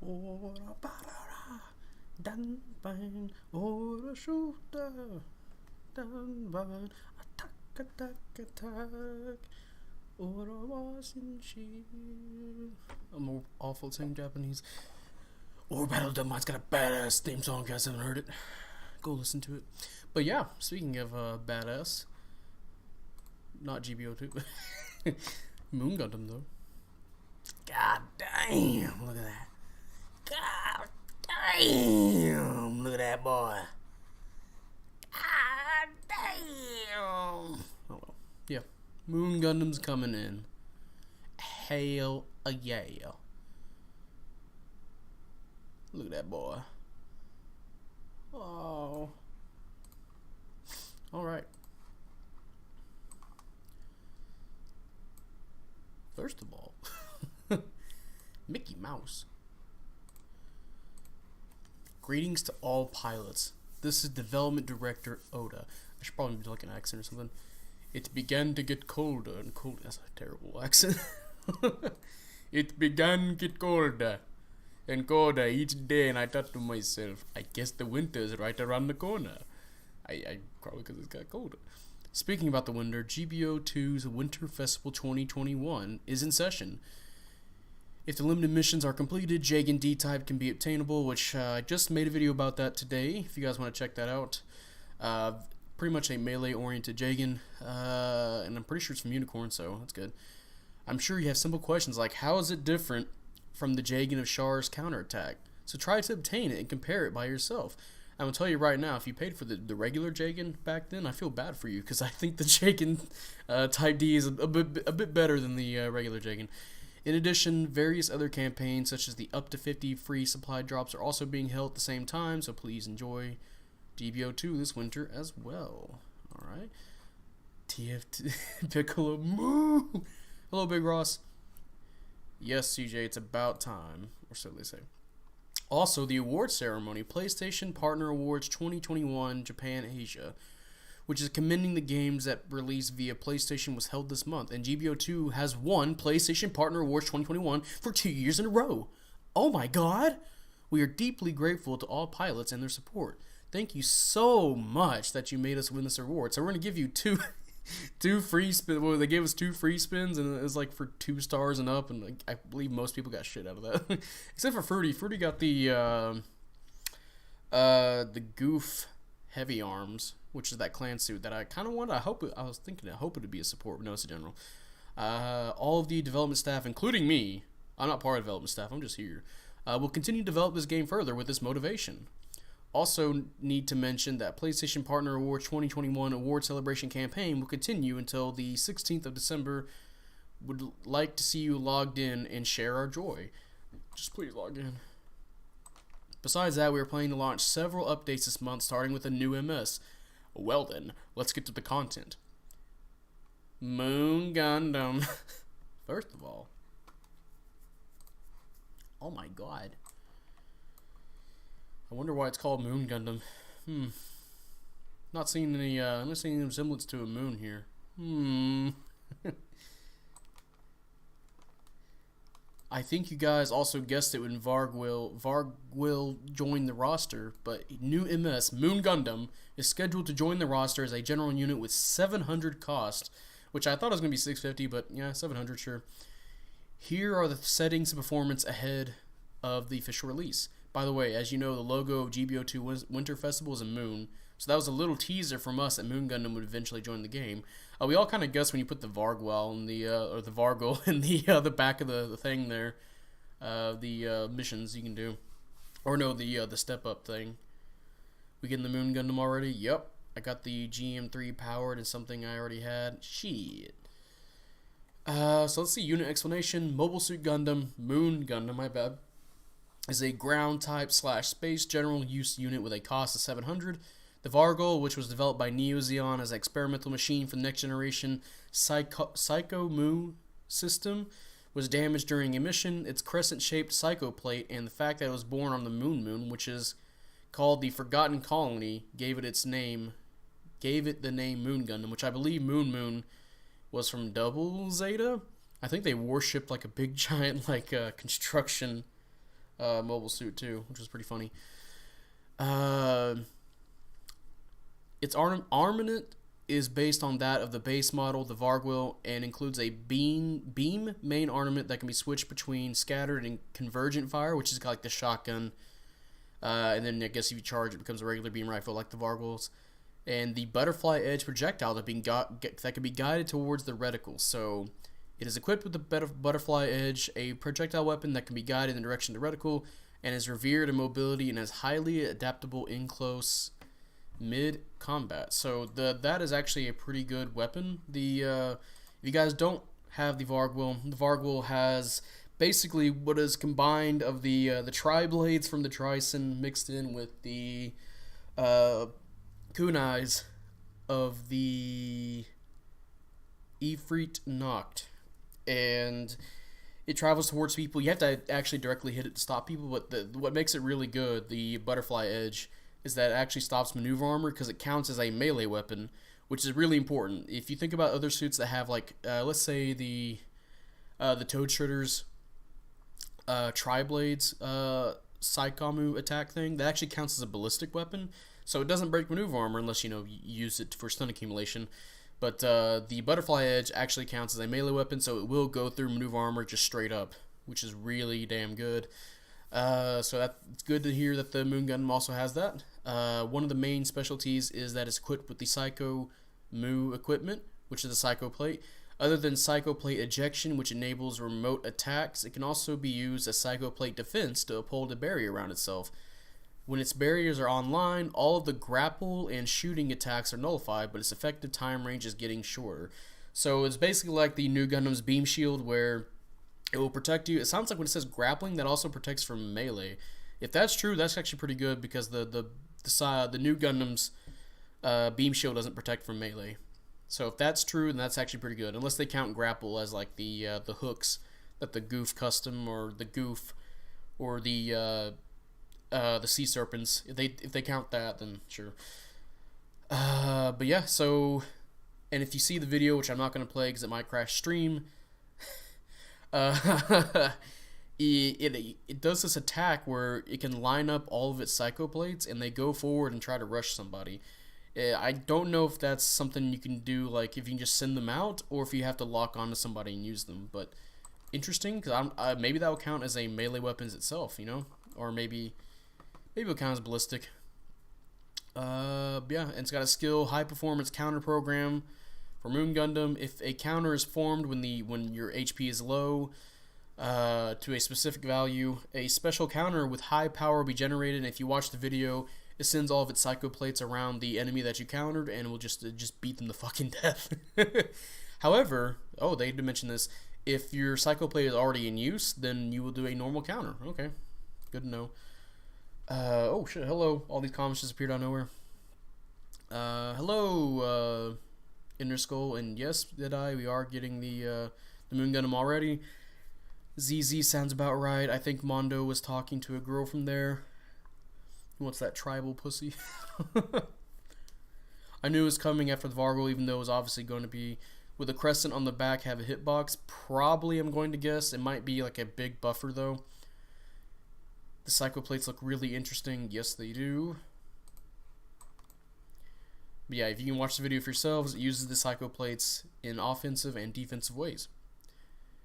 Ora barara, dan bang, ora shooter, dan bang, attack, attack, attack. Ora wasn't she? I'm awful at saying Japanese. Or Battle Dumb got a badass theme song. If you guys haven't heard it, go listen to it. But yeah, speaking of badass, not GBO2, Moon Gundam though. God damn! Look at that. God damn! Look at that boy. God damn! Oh well. Yeah. Moon Gundam's coming in. Hell yeah. Look at that boy. Oh. Alright. First of all, Mickey Mouse. Greetings to all pilots. This is Development Director Oda. I should probably do like an accent or something. It began to get colder and colder. That's a terrible accent. It began to get colder and colder each day, and I thought to myself, I guess the winter is right around the corner. I probably because it's got colder. Speaking about the winter, GBO2's Winter Festival 2021 is in session. If the limited missions are completed, Jagan D-Type can be obtainable, which I just made a video about that today, if you guys want to check that out. Pretty much a melee-oriented Jagan, and I'm pretty sure it's from Unicorn, so that's good. I'm sure you have simple questions like, how is it different from the Jagan of Char's counterattack? So try to obtain it and compare it by yourself. I'm going to tell you right now, if you paid for the regular Jagan back then, I feel bad for you, because I think the Jagan Type D is a bit better than the regular Jagan. In addition, various other campaigns, such as the up to 50 free supply drops, are also being held at the same time, so please enjoy GBO2 this winter as well. Alright. TFT Piccolo Moo! Hello, Big Ross. Yes, CJ, it's about time, or so they say. Also, the award ceremony, PlayStation Partner Awards 2021 Japan Asia, which is commending the games that released via PlayStation, was held this month, and GBO2 has won PlayStation Partner Awards 2021 for 2 years in a row. Oh my god! We are deeply grateful to all pilots and their support. Thank you so much that you made us win this award. So we're going to give you two free spins. Well, they gave us 2 free spins, and it was like for 2 stars and up, and like, I believe most people got shit out of that. Except for Fruity. Fruity got the Goof Heavy Arms, which is that clan suit that I kind of wanted. I was thinking, I hope it would be a support, but no, it's a general. All of the development staff, including me, I'm not part of development staff, I'm just here, will continue to develop this game further with this motivation. Also need to mention that PlayStation Partner Awards 2021 award celebration campaign will continue until the 16th of December. Would like to see you logged in and share our joy. Just please log in. Besides that, we are planning to launch several updates this month, starting with a new MS. Well then, let's get to the content. Moon Gundam. First of all, oh my god. I wonder why it's called Moon Gundam. Not seeing any resemblance to a moon here. I think you guys also guessed it when Varg will join the roster, but new MS, Moon Gundam, is scheduled to join the roster as a general unit with 700 cost, which I thought it was going to be 650, but yeah, 700, sure. Here are the settings and performance ahead of the official release. By the way, as you know, the logo of GBO2 Winter Festival is a moon, so that was a little teaser from us that Moon Gundam would eventually join the game. We all kind of guessed when you put the Vargwell in the or the Vargol in the back of the thing there, the missions you can do, or no, the step up thing. We getting the Moon Gundam already? Yep, I got the GM3 powered and something I already had. Shit. So let's see. Unit explanation: Mobile Suit Gundam, Moon Gundam. My bad. Is a ground type / space general use unit with a cost of 700. The Vargol, which was developed by Neo Zeon as an experimental machine for the next generation Psycho Mu system, was damaged during a mission. Its crescent-shaped Psycho plate and the fact that it was born on the Moon, which is called the Forgotten Colony, gave it the name Moon Gundam, which I believe Moon was from Double Zeta. I think they worshipped like a big giant construction mobile suit too, which was pretty funny. Uh, its armament is based on that of the base model, the Vargwil, and includes a beam main armament that can be switched between scattered and convergent fire, which is like the shotgun. And then I guess if you charge, it becomes a regular beam rifle like the Vargwils. And the butterfly edge projectile that can be guided towards the reticle. So it is equipped with the butterfly edge, a projectile weapon that can be guided in the direction of the reticle, and is revered in mobility and is highly adaptable in close mid combat. So that is actually a pretty good weapon. If you guys don't have the Vargwil has basically what is combined of the tri-blades from the Tryson mixed in with the kunais of the Ifrit Noct, and it travels towards people. You have to actually directly hit it to stop people, but what makes it really good, the butterfly edge, is that it actually stops maneuver armor because it counts as a melee weapon, which is really important. If you think about other suits that have, like, let's say the Toad Shredder's tri-blades Saikamu attack thing, that actually counts as a ballistic weapon, so it doesn't break maneuver armor unless, you use it for stun accumulation. But the butterfly edge actually counts as a melee weapon, so it will go through maneuver armor just straight up, which is really damn good. So it's good to hear that the Moon Gundam also has that. One of the main specialties is that it's equipped with the Psycho Mu equipment, which is the Psycho Plate. Other than Psycho Plate ejection, which enables remote attacks, it can also be used as Psycho Plate defense to uphold a barrier around itself. When its barriers are online, all of the grapple and shooting attacks are nullified, but its effective time range is getting shorter. So it's basically like the new Gundam's Beam Shield, where it will protect you. It sounds like when it says grappling, that also protects from melee. If that's true, that's actually pretty good, because the new Gundam's Beam Shield doesn't protect from melee. So if that's true, then that's actually pretty good, unless they count grapple as like the hooks that the Goof custom or the Goof or the Sea Serpents. If they count that, then sure. But yeah, so, and if you see the video, which I'm not going to play because it might crash stream, it does this attack where it can line up all of its Psycho Plates and they go forward and try to rush somebody. I don't know if that's something you can do, like if you can just send them out, or if you have to lock onto somebody and use them. But interesting, because maybe that will count as a melee weapons itself, or maybe it'll count as ballistic. Yeah, and it's got a skill high performance counter program for Moon Gundam. If a counter is formed when your HP is low to a specific value, a special counter with high power will be generated. And if you watch the video, it sends all of its Psycho Plates around the enemy that you countered, and will just beat them to fucking death. However, they did mention this. If your Psycho Plate is already in use, then you will do a normal counter. Okay, good to know. Oh shit, hello. All these comments just appeared out of nowhere. Hello, Inner Skull, and yes, we are getting the Moon Gundam already. ZZ sounds about right. I think Mondo was talking to a girl from there. Who wants that tribal pussy? I knew it was coming after the Vargwil, even though it was obviously going to be with a crescent on the back, have a hitbox. Probably, I'm going to guess. It might be like a big buffer, though. The Psycho Plates look really interesting. Yes, they do. But yeah, if you can watch the video for yourselves, it uses the Psycho Plates in offensive and defensive ways.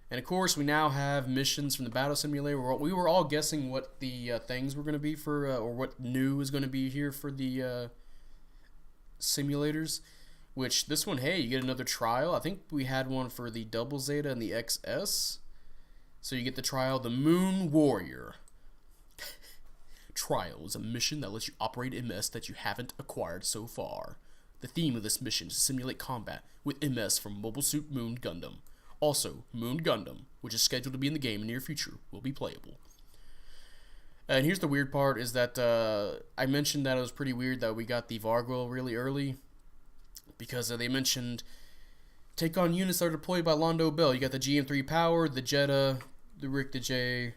And of course, we now have missions from the Battle Simulator. We were all guessing what the things were going to be for, or what new is going to be here for the simulators. Which, this one, hey, you get another trial. I think we had one for the Double Zeta and the XS. So you get the trial, the Moon Warrior. Trial is a mission that lets you operate MS that you haven't acquired so far. The theme of this mission is to simulate combat with MS from Mobile Suit Moon Gundam. Also, Moon Gundam, which is scheduled to be in the game in the near future, will be playable. And here's the weird part, is that I mentioned that it was pretty weird that we got the Vargwil really early, because they mentioned take on units that are deployed by Londo Bell. You got the GM3 Power, the Jetta, the Rick the J,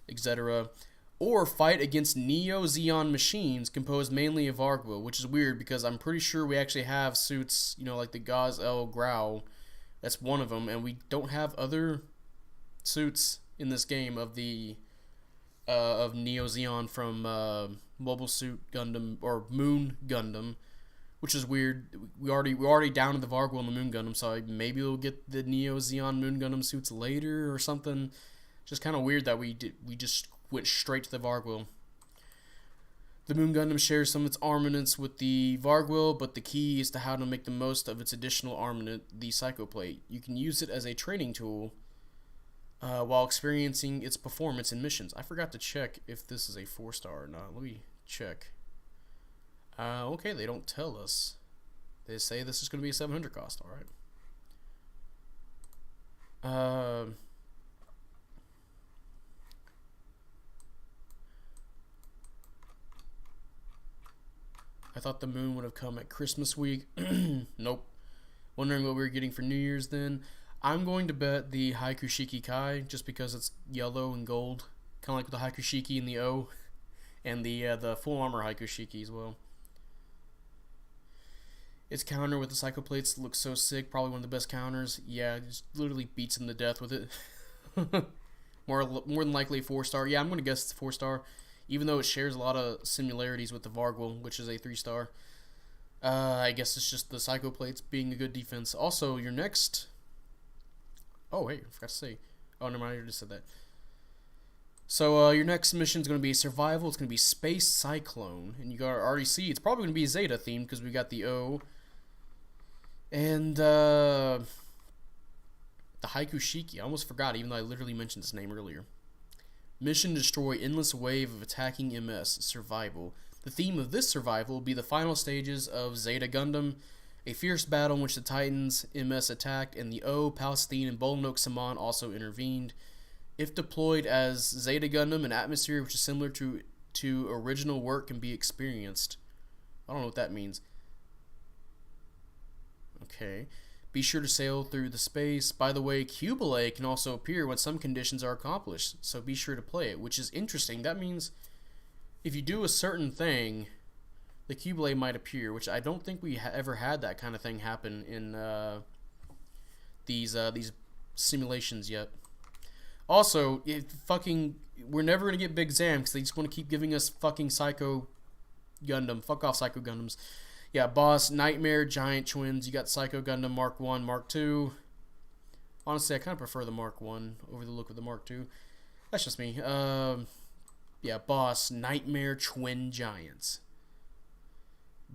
etc. Or fight against Neo Zeon machines composed mainly of Vargwil, which is weird because I'm pretty sure we actually have suits, like the Gaz El Grau. That's one of them, and we don't have other suits in this game of the of Neo Zeon from Mobile Suit Gundam or Moon Gundam, which is weird. We already down to the Vargwell and the Moon Gundam, so maybe we'll get the Neo Zeon Moon Gundam suits later or something. Just kind of weird that we just went straight to the Vargwell. The Moon Gundam shares some of its armaments with the Vargwell, but the key is to how to make the most of its additional armament, the Psycho Plate. You can use it as a training tool while experiencing its performance in missions. I forgot to check if this is a 4-star or not. Let me check. Okay, they don't tell us. They say this is going to be a 700 cost. All right. I thought the moon would have come at Christmas week. Nope. Wondering what we were getting for New Year's then. I'm going to bet the Haikushiki Kai, just because it's yellow and gold. Kind of like the Haikushiki in the O. And the full armor Haikushiki as well. Its counter with the Psycho Plates looks so sick. Probably one of the best counters. Yeah, it just literally beats him to death with it. more than likely a 4-star. Yeah, I'm going to guess it's a 4-star. Even though it shares a lot of similarities with the Vargwell, which is a 3-star. I guess it's just the Psycho Plates being a good defense. Also, your next... Oh, wait, I forgot to say. Oh, never mind, I just said that. So, your next mission is going to be survival. It's going to be Space Cyclone. And you already see, it's probably going to be Zeta themed because we got the O. And, the Haikushiki. I almost forgot, even though I literally mentioned his name earlier. Mission: destroy endless wave of attacking MS. Survival. The theme of this survival will be the final stages of Zeta Gundam, a fierce battle in which the Titans MS attacked, and the O, Palestine, and Bolnoke Saman also intervened. If deployed as Zeta Gundam, an atmosphere which is similar to original work can be experienced. I don't know what that means. Okay. Be sure to sail through the space. By the way, Cubile can also appear when some conditions are accomplished, so be sure to play it, which is interesting. That means if you do a certain thing, the Cubile might appear, which I don't think we ever had that kind of thing happen in these simulations yet. Also, we're never going to get Big Zam because they just want to keep giving us fucking Psycho Gundam. Fuck off, Psycho Gundams. Yeah, Boss, Nightmare, Giant Twins. You got Psycho Gundam Mark 1, Mark 2. Honestly, I kind of prefer the Mark 1 over the look of the Mark 2. That's just me. Yeah, Boss, Nightmare, Twin Giants.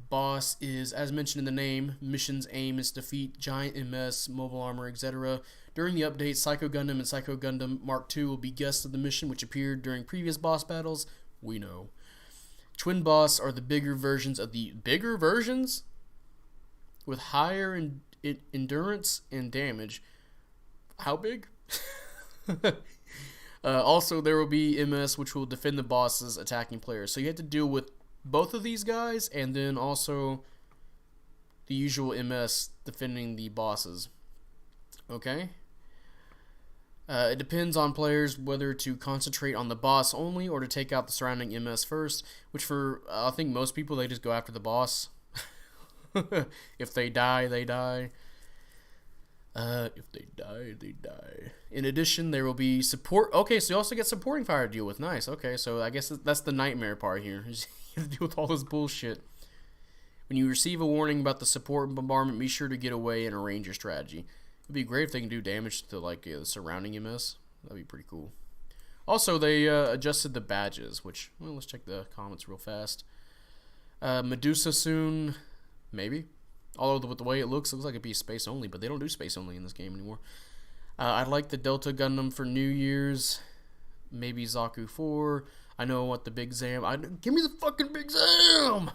Boss is, as mentioned in the name, mission's aim is to defeat Giant MS, Mobile Armor, etc. During the update, Psycho Gundam and Psycho Gundam Mark 2 will be guests of the mission, which appeared during previous boss battles. We know. Twin Boss are the bigger versions of the bigger versions with higher endurance and damage. How big? Also, there will be MS, which will defend the bosses attacking players. So you have to deal with both of these guys, and then also the usual MS defending the bosses. Okay? It depends on players whether to concentrate on the boss only or to take out the surrounding MS first, which for, I think most people, they just go after the boss. If they die, they die. If they die, they die. In addition, there will be support. Okay, so you also get supporting fire to deal with. Nice. Okay, so I guess that's the nightmare part here. You have to deal with all this bullshit. When you receive a warning about the support bombardment, be sure to get away and arrange your strategy. It'd be great if they can do damage to like the surrounding MS. That'd be pretty cool. Also, they adjusted the badges, which, well, let's check the comments real fast. Medusa soon, maybe. Although with the way it looks like it'd be space only, but they don't do space only in this game anymore. I'd like the Delta Gundam for New Year's. Maybe Zaku 4. I know I want the Big Zam. Give me the fucking Big Zam!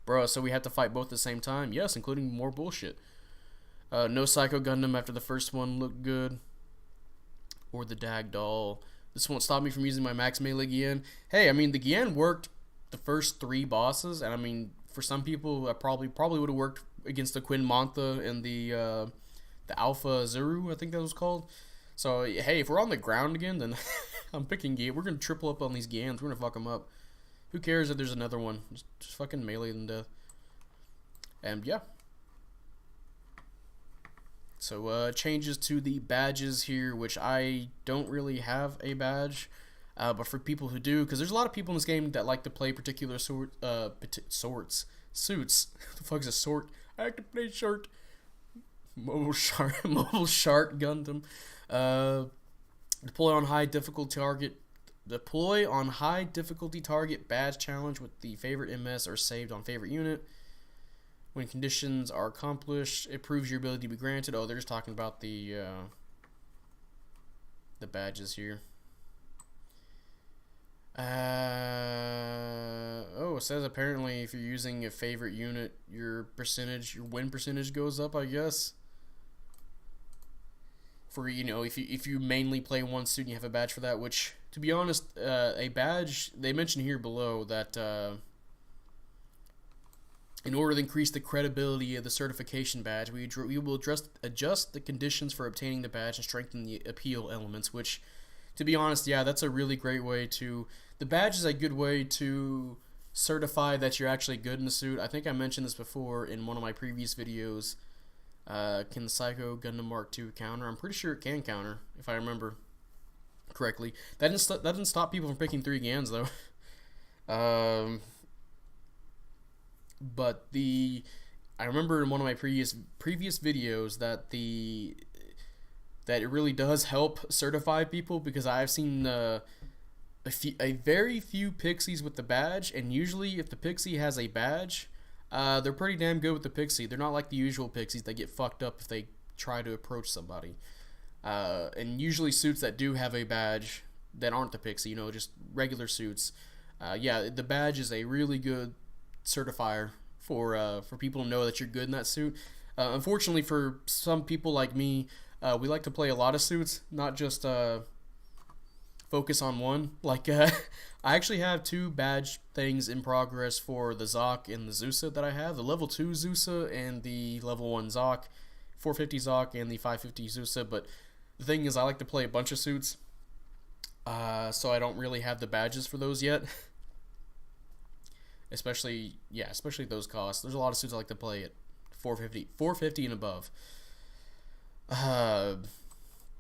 Bro, so we have to fight both at the same time? Yes, including more bullshit. No Psycho Gundam after the first one looked good. Or the Dag Doll. This won't stop me from using my Max Melee Gien. Hey, I mean, the Gien worked the first 3 bosses, and I mean, for some people, I probably would have worked against the Quinn Mantha and the Alpha Zuru, I think that was called. So, hey, if we're on the ground again, then I'm picking Gien. We're going to triple up on these Giens. We're going to fuck them up. Who cares if there's another one? Just fucking melee them to death. And, yeah. So, changes to the badges here, which I don't really have a badge. But for people who do, because there's a lot of people in this game that like to play particular suits. The fuck's a sort? I like to play short. Mobile shark, mobile shark Gundam. Deploy on high difficulty target. Deploy on high difficulty target badge challenge with the favorite MS or saved on favorite unit. When conditions are accomplished, it proves your ability to be granted. Oh, they're just talking about the badges here. Oh, it says apparently if you're using a favorite unit, your win percentage goes up, I guess. For, you know, if you mainly play one suit and you have a badge for that, which, to be honest, a badge, they mention here below that in order to increase the credibility of the certification badge, we will adjust the conditions for obtaining the badge and strengthen the appeal elements, which, to be honest, yeah, that's a really great way to... The badge is a good way to certify that you're actually good in the suit. I think I mentioned this before in one of my previous videos. Can the Psycho Gundam Mark II counter? I'm pretty sure it can counter, if I remember correctly. That didn't stop people from picking 3 Gans, though. But I remember in one of my previous videos that it really does help certify people, because I've seen a very few pixies with the badge, and usually if the pixie has a badge, they're pretty damn good with the pixie. They're not like the usual pixies that get fucked up if they try to approach somebody. And usually suits that do have a badge that aren't the pixie, you know, just regular suits. Yeah, the badge is a really good certifier for people to know that you're good in that suit. Unfortunately, for some people like me, we like to play a lot of suits, not just focus on one. Like, I actually have 2 badge things in progress for the Zoc and the Zusa that I have. The level 2 Zusa and the level 1 Zoc, 450 Zoc and the 550 Zusa. But the thing is, I like to play a bunch of suits, so I don't really have the badges for those yet. Especially those costs. There's a lot of suits I like to play at 450 and above.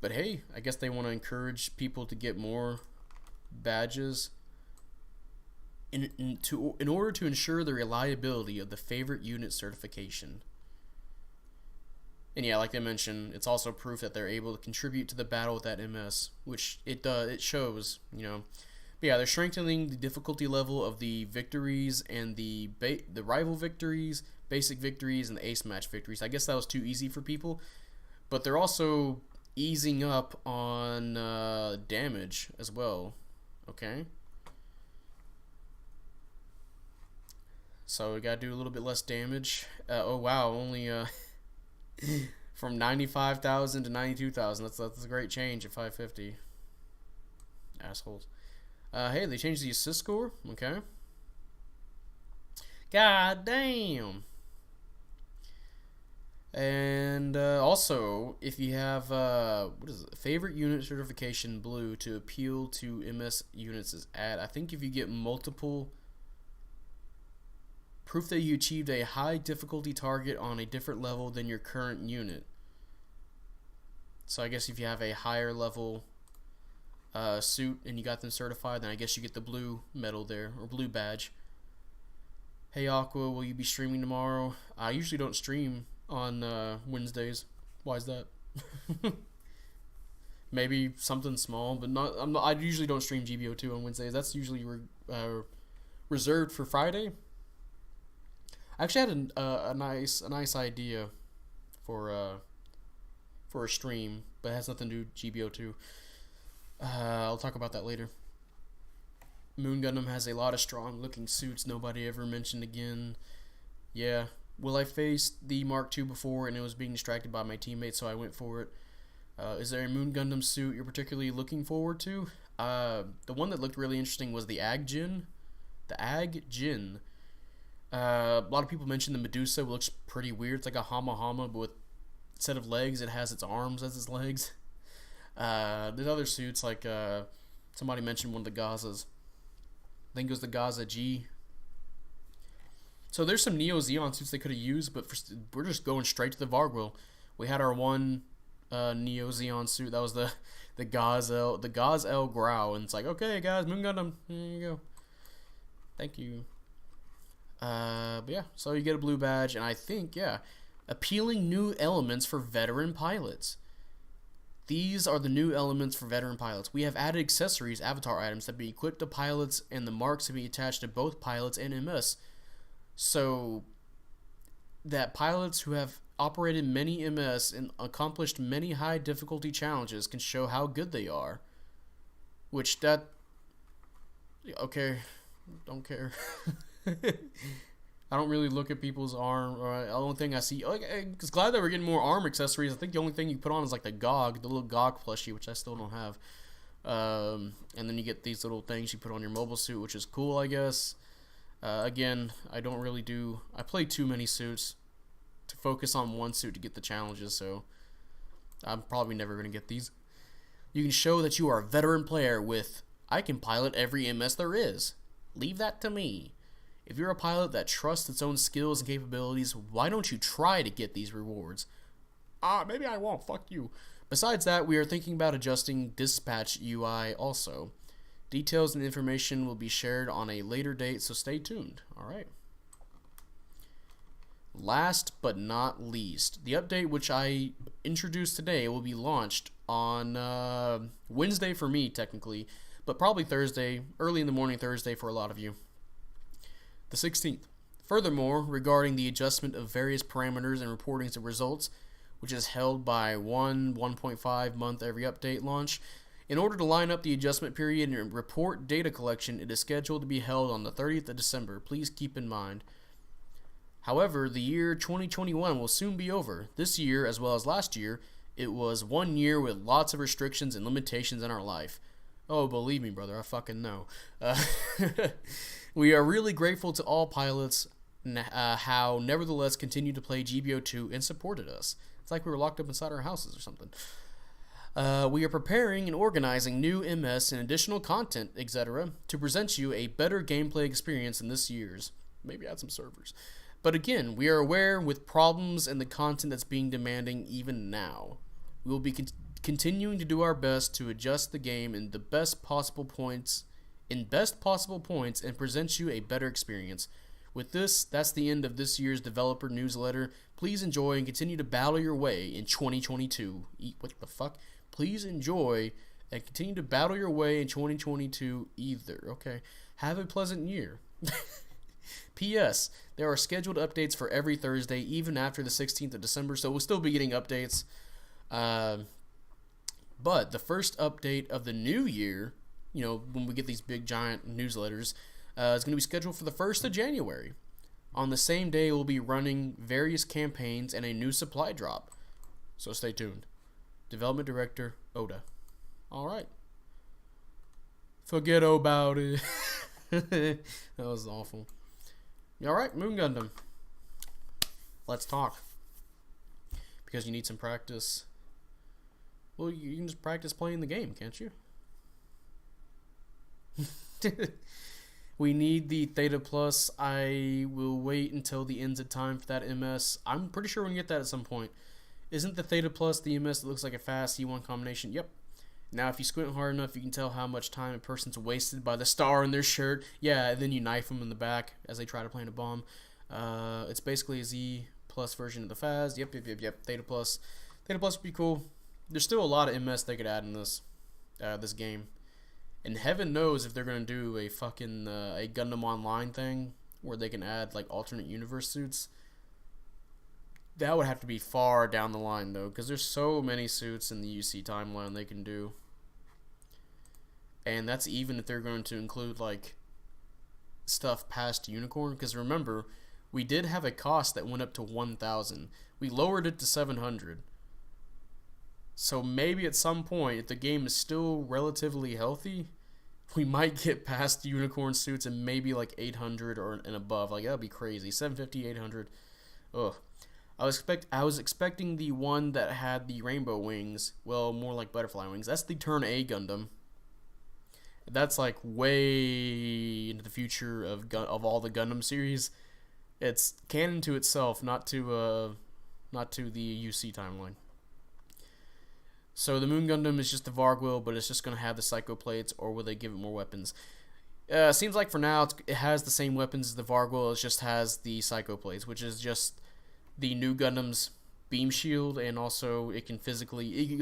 But hey, I guess they want to encourage people to get more badges in order to ensure the reliability of the favorite unit certification. And yeah, like I mentioned, it's also proof that they're able to contribute to the battle with that MS, which it shows, you know. But yeah, they're strengthening the difficulty level of the victories and the rival victories, basic victories, and the ace match victories. I guess that was too easy for people, but they're also easing up on damage as well. Okay, so we gotta do a little bit less damage. Oh wow, only from 95,000 to 92,000. That's a great change at 550. Assholes. Hey, they changed the assist score. Okay. God damn. And also, if you have what is it? Favorite unit certification blue to appeal to MS units is I think if you get multiple proof that you achieved a high difficulty target on a different level than your current unit. So I guess if you have a higher level suit and you got them certified, then I guess you get the blue medal there, or blue badge. Hey Aqua, will you be streaming tomorrow? I usually don't stream on Wednesdays. Why is that? Maybe something small, but I usually don't stream GBO2 on Wednesdays. That's usually reserved for Friday. I actually had a nice idea for a stream, but it has nothing to do with GBO2. I'll talk about that later. Moon Gundam has a lot of strong looking suits nobody ever mentioned again. Yeah. Well, I faced the Mark II before and it was being distracted by my teammates, so I went for it. Is there a Moon Gundam suit you're particularly looking forward to? The one that looked really interesting was the Agjin. The Agjin. A lot of people mentioned the Medusa. It looks pretty weird. It's like a Hama, but with instead of legs, it has its arms as its legs. There's other suits, like somebody mentioned one of the Gazas. I think it was the Gaza G. So there's some Neo Zeon suits they could have used, but we're just going straight to the Vargwell. We had our one Neo Zeon suit. That was the Gaz-L Grow, and it's like, okay guys, Moon Gundam, here you go. Thank you. But yeah, so you get a blue badge, and I think, yeah, appealing new elements for veteran pilots. These are the new elements for veteran pilots. We have added accessories, avatar items, that be equipped to pilots, and the marks to be attached to both pilots and MS. So that pilots who have operated many MS and accomplished many high difficulty challenges can show how good they are. Which that... okay, don't care. I don't really look at people's arm. The only thing I see, like, it's glad that we're getting more arm accessories. I think the only thing you put on is like the little GOG plushie, which I still don't have. And then you get these little things you put on your mobile suit, which is cool, I guess. Again, I don't really do. I play too many suits to focus on one suit to get the challenges, so I'm probably never gonna get these. You can show that you are a veteran player with, I can pilot every MS there is. Leave that to me. If you're a pilot that trusts its own skills and capabilities, why don't you try to get these rewards? Maybe I won't, fuck you. Besides that, we are thinking about adjusting dispatch UI also. Details and information will be shared on a later date, so stay tuned. Alright. Last but not least, the update which I introduced today will be launched on Wednesday for me, technically, but probably Thursday, early in the morning Thursday for a lot of you. The 16th. Furthermore, regarding the adjustment of various parameters and reportings of results, which is held by 1.5 month every update launch, in order to line up the adjustment period and report data collection, it is scheduled to be held on the 30th of December. Please keep in mind. However, the year 2021 will soon be over. This year, as well as last year, it was 1 year with lots of restrictions and limitations in our life. Oh, believe me, brother, I fucking know. We are really grateful to all pilots how nevertheless continued to play GBO2 and supported us. It's like we were locked up inside our houses or something. We are preparing and organizing new MS and additional content, etc., to present you a better gameplay experience than this year's. Maybe add some servers. But again, we are aware with problems and the content that's being demanding even now. We will be continuing to do our best to adjust the game in the best possible points and present you a better experience. With this, that's the end of this year's developer newsletter. Please enjoy and continue to battle your way in 2022. What the fuck? Please enjoy and continue to battle your way in 2022 either. Okay. Have a pleasant year. P.S. There are scheduled updates for every Thursday, even after the 16th of December, so we'll still be getting updates. But the first update of the new year, you know, when we get these big giant newsletters, is going to be scheduled for the 1st of January. On the same day, we'll be running various campaigns and a new supply drop. So stay tuned. Development Director, Oda. Alright. Forget about it. That was awful. Alright, Moon Gundam. Let's talk. Because you need some practice. Well, you can just practice playing the game, can't you? We need the Theta Plus. I will wait until the ends of time for that MS. I'm pretty sure we're going to get that at some point. Isn't the Theta Plus the MS that looks like a fast C1 combination? Yep. Now, if you squint hard enough, you can tell how much time a person's wasted by the star in their shirt. Yeah, and then you knife them in the back as they try to plant a bomb. It's basically a Z Plus version of the FAS. Yep. Theta Plus. Theta Plus would be cool. There's still a lot of MS they could add in this game. And heaven knows if they're going to do a fucking a Gundam Online thing where they can add like alternate universe suits. That would have to be far down the line though, because there's so many suits in the UC timeline they can do. And that's even if they're going to include like stuff past Unicorn, because remember, we did have a cost that went up to 1,000. We lowered it to 700. So maybe at some point, if the game is still relatively healthy, we might get past Unicorn suits and maybe like 800 or and above. Like, that'd be crazy. 750, 800. Ugh. I was expecting the one that had the rainbow wings. Well, more like butterfly wings. That's the Turn A Gundam. That's like way into the future of all the Gundam series. It's canon to itself, not to the UC timeline. So the Moon Gundam is just the Vargwell, but it's just gonna have the Psycho Plates, or will they give it more weapons? Seems like for now it has the same weapons as the Vargwell. It just has the Psycho Plates, which is just the new Gundam's beam shield, and also it can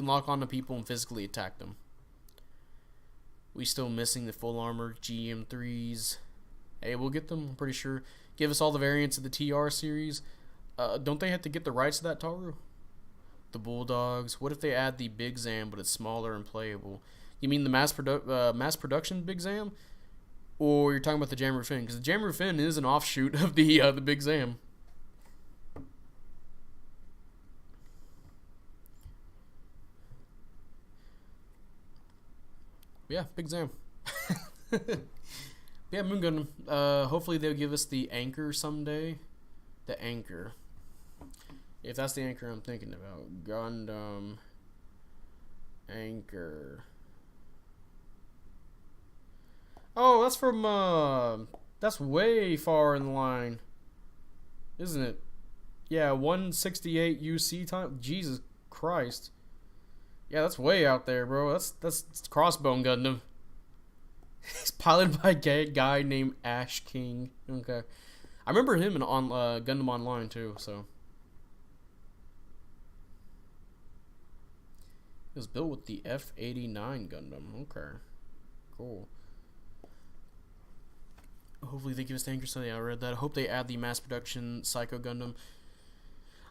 lock onto people and physically attack them. We still missing the full armor GM3s. Hey, we'll get them. I'm pretty sure. Give us all the variants of the TR series. Don't they have to get the rights to that, Taru? The Bulldogs. What if they add the Big Zam, but it's smaller and playable? You mean the mass production Big Zam, or you're talking about the Jammer Fin? Because the Jammer Fin is an offshoot of the Big Zam. Yeah, Big Zam. Yeah, Moon Gundam. Hopefully they'll give us the Anchor someday. The Anchor. If that's the Anchor I'm thinking about. Gundam Anchor. Oh, that's from, that's way far in the line. Isn't it? Yeah, 168 UC time. Jesus Christ. Yeah, that's way out there, bro. That's Crossbone Gundam. He's piloted by a guy named Ash King. Okay. I remember him in Gundam Online, too, so. It was built with the F-89 Gundam. Okay. Cool. Hopefully they give us the Anchor Sunday. I read that. I hope they add the mass production Psycho Gundam.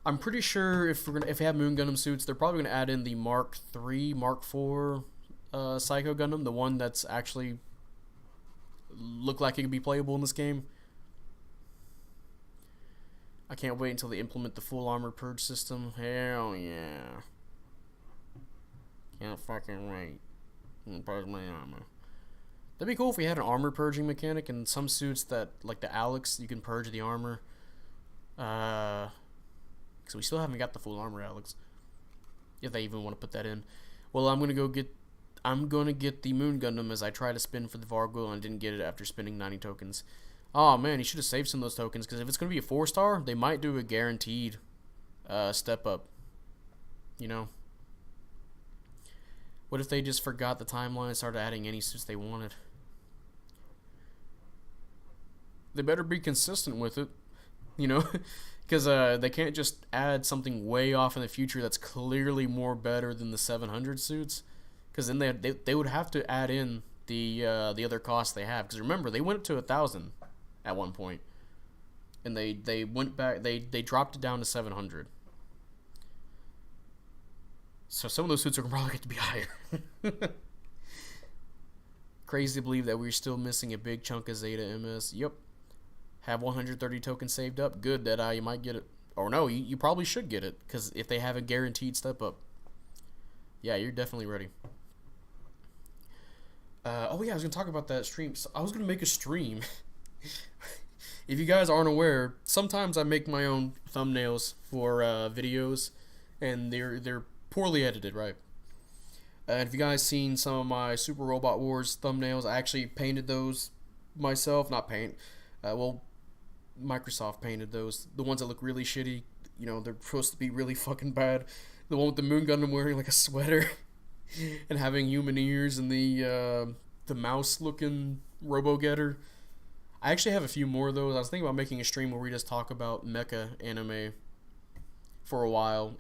I'm pretty sure if they have Moon Gundam suits, they're probably gonna add in the Mark III, Mark IV Psycho Gundam, the one that's actually look like it could be playable in this game. I can't wait until they implement the full armor purge system. Hell yeah! Can't fucking wait. Purge my armor. That'd be cool if we had an armor purging mechanic in some suits that, like the Alex, you can purge the armor. Because we still haven't got the full armor Alex. If they even want to put that in. Well, I'm gonna get the Moon Gundam as I try to spin for the Vargwell and didn't get it after spinning 90 tokens. Oh man, he should have saved some of those tokens, because if it's gonna be a 4-star, they might do a guaranteed step up. You know. What if they just forgot the timeline and started adding any suits they wanted? They better be consistent with it, you know, because they can't just add something way off in the future that's clearly more better than the 700 suits, because then they would have to add in the other costs they have. Because remember, they went up to 1,000 at one point, and they went back. They dropped it down to 700. So some of those suits are probably going to be higher. Crazy to believe that we're still missing a big chunk of Zeta MS. Yep. Have 130 tokens saved up. Good, Deadeye. You might get it. Or no, you probably should get it. Because if they have a guaranteed step up. Yeah, you're definitely ready. Oh yeah, I was going to talk about that stream. So I was going to make a stream. If you guys aren't aware, sometimes I make my own thumbnails for videos. And they're poorly edited, right? If you guys seen some of my Super Robot Wars thumbnails, I actually painted those myself. Not paint. Well, Microsoft painted those. The ones that look really shitty. You know, they're supposed to be really fucking bad. The one with the Moon Gundam wearing like a sweater and having human ears, and the mouse-looking Robo-Getter. I actually have a few more of those. I was thinking about making a stream where we just talk about mecha anime for a while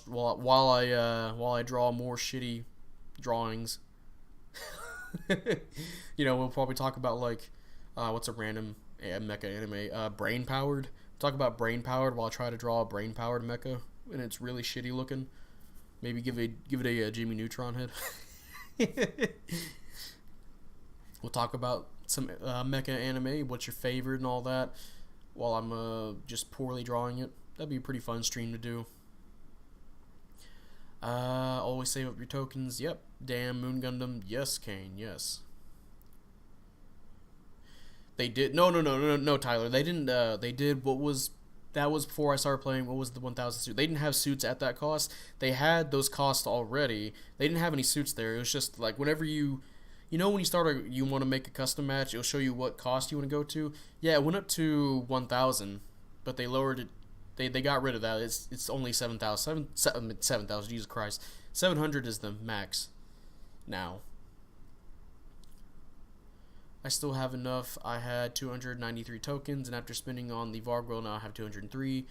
while I draw more shitty drawings. You know, we'll probably talk about like what's a random mecha anime, Brain Powered. Talk about Brain Powered while I try to draw a Brain Powered mecha, and it's really shitty looking. Maybe give it a Jimmy Neutron head. We'll talk about some mecha anime, what's your favorite and all that, while I'm just poorly drawing it. That'd be a pretty fun stream to do. Always save up your tokens. Yep. Damn Moon Gundam. Yes, Kane. Yes. They did. No, Tyler. They didn't. They did what was. That was before I started playing. What was the 1,000 suit? They didn't have suits at that cost. They had those costs already. They didn't have any suits there. It was just like whenever you know, when you want to make a custom match, it'll show you what cost you want to go to. Yeah, it went up to 1,000, but they lowered it. They got rid of that. It's only 7,000. 7,000. Jesus Christ, 700 is the max now. I still have enough. I had 293 tokens, and after spending on the Varg World, now I have 203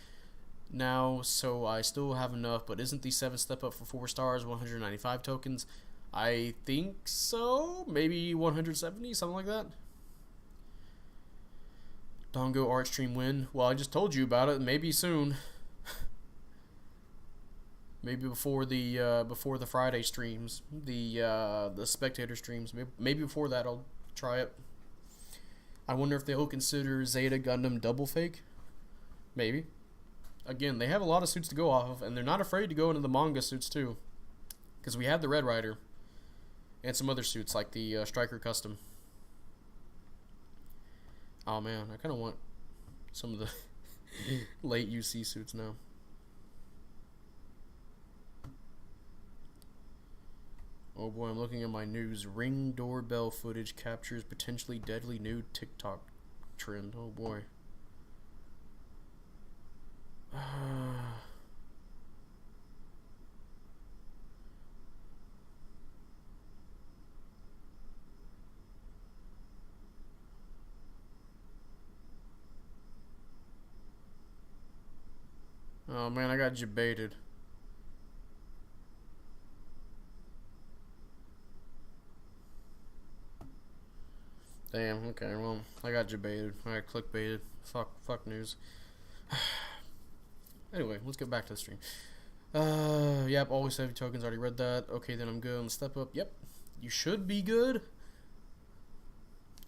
now, so I still have enough. But isn't the 7 step up for 4 stars 195 tokens? I think so. Maybe 170, something like that. Dongo art stream win. Well, I just told you about it. Maybe soon. Maybe before the Friday streams, the spectator streams. Maybe before that, I'll try it. I wonder if they'll consider Zeta Gundam double fake. Maybe. Again, they have a lot of suits to go off of, and they're not afraid to go into the manga suits too, because we had the Red Rider and some other suits like the Striker Custom. Oh man, I kind of want some of the late UC suits now. Oh boy, I'm looking at my news. Ring doorbell footage captures potentially deadly new TikTok trend. Oh boy. Oh man, I got jebaited. Damn, okay, well, I got jebaited. I got clickbaited. Fuck news. Anyway, let's get back to the stream. Yep, always 70 tokens, already read that. Okay, then I'm good on the step up. Yep, you should be good.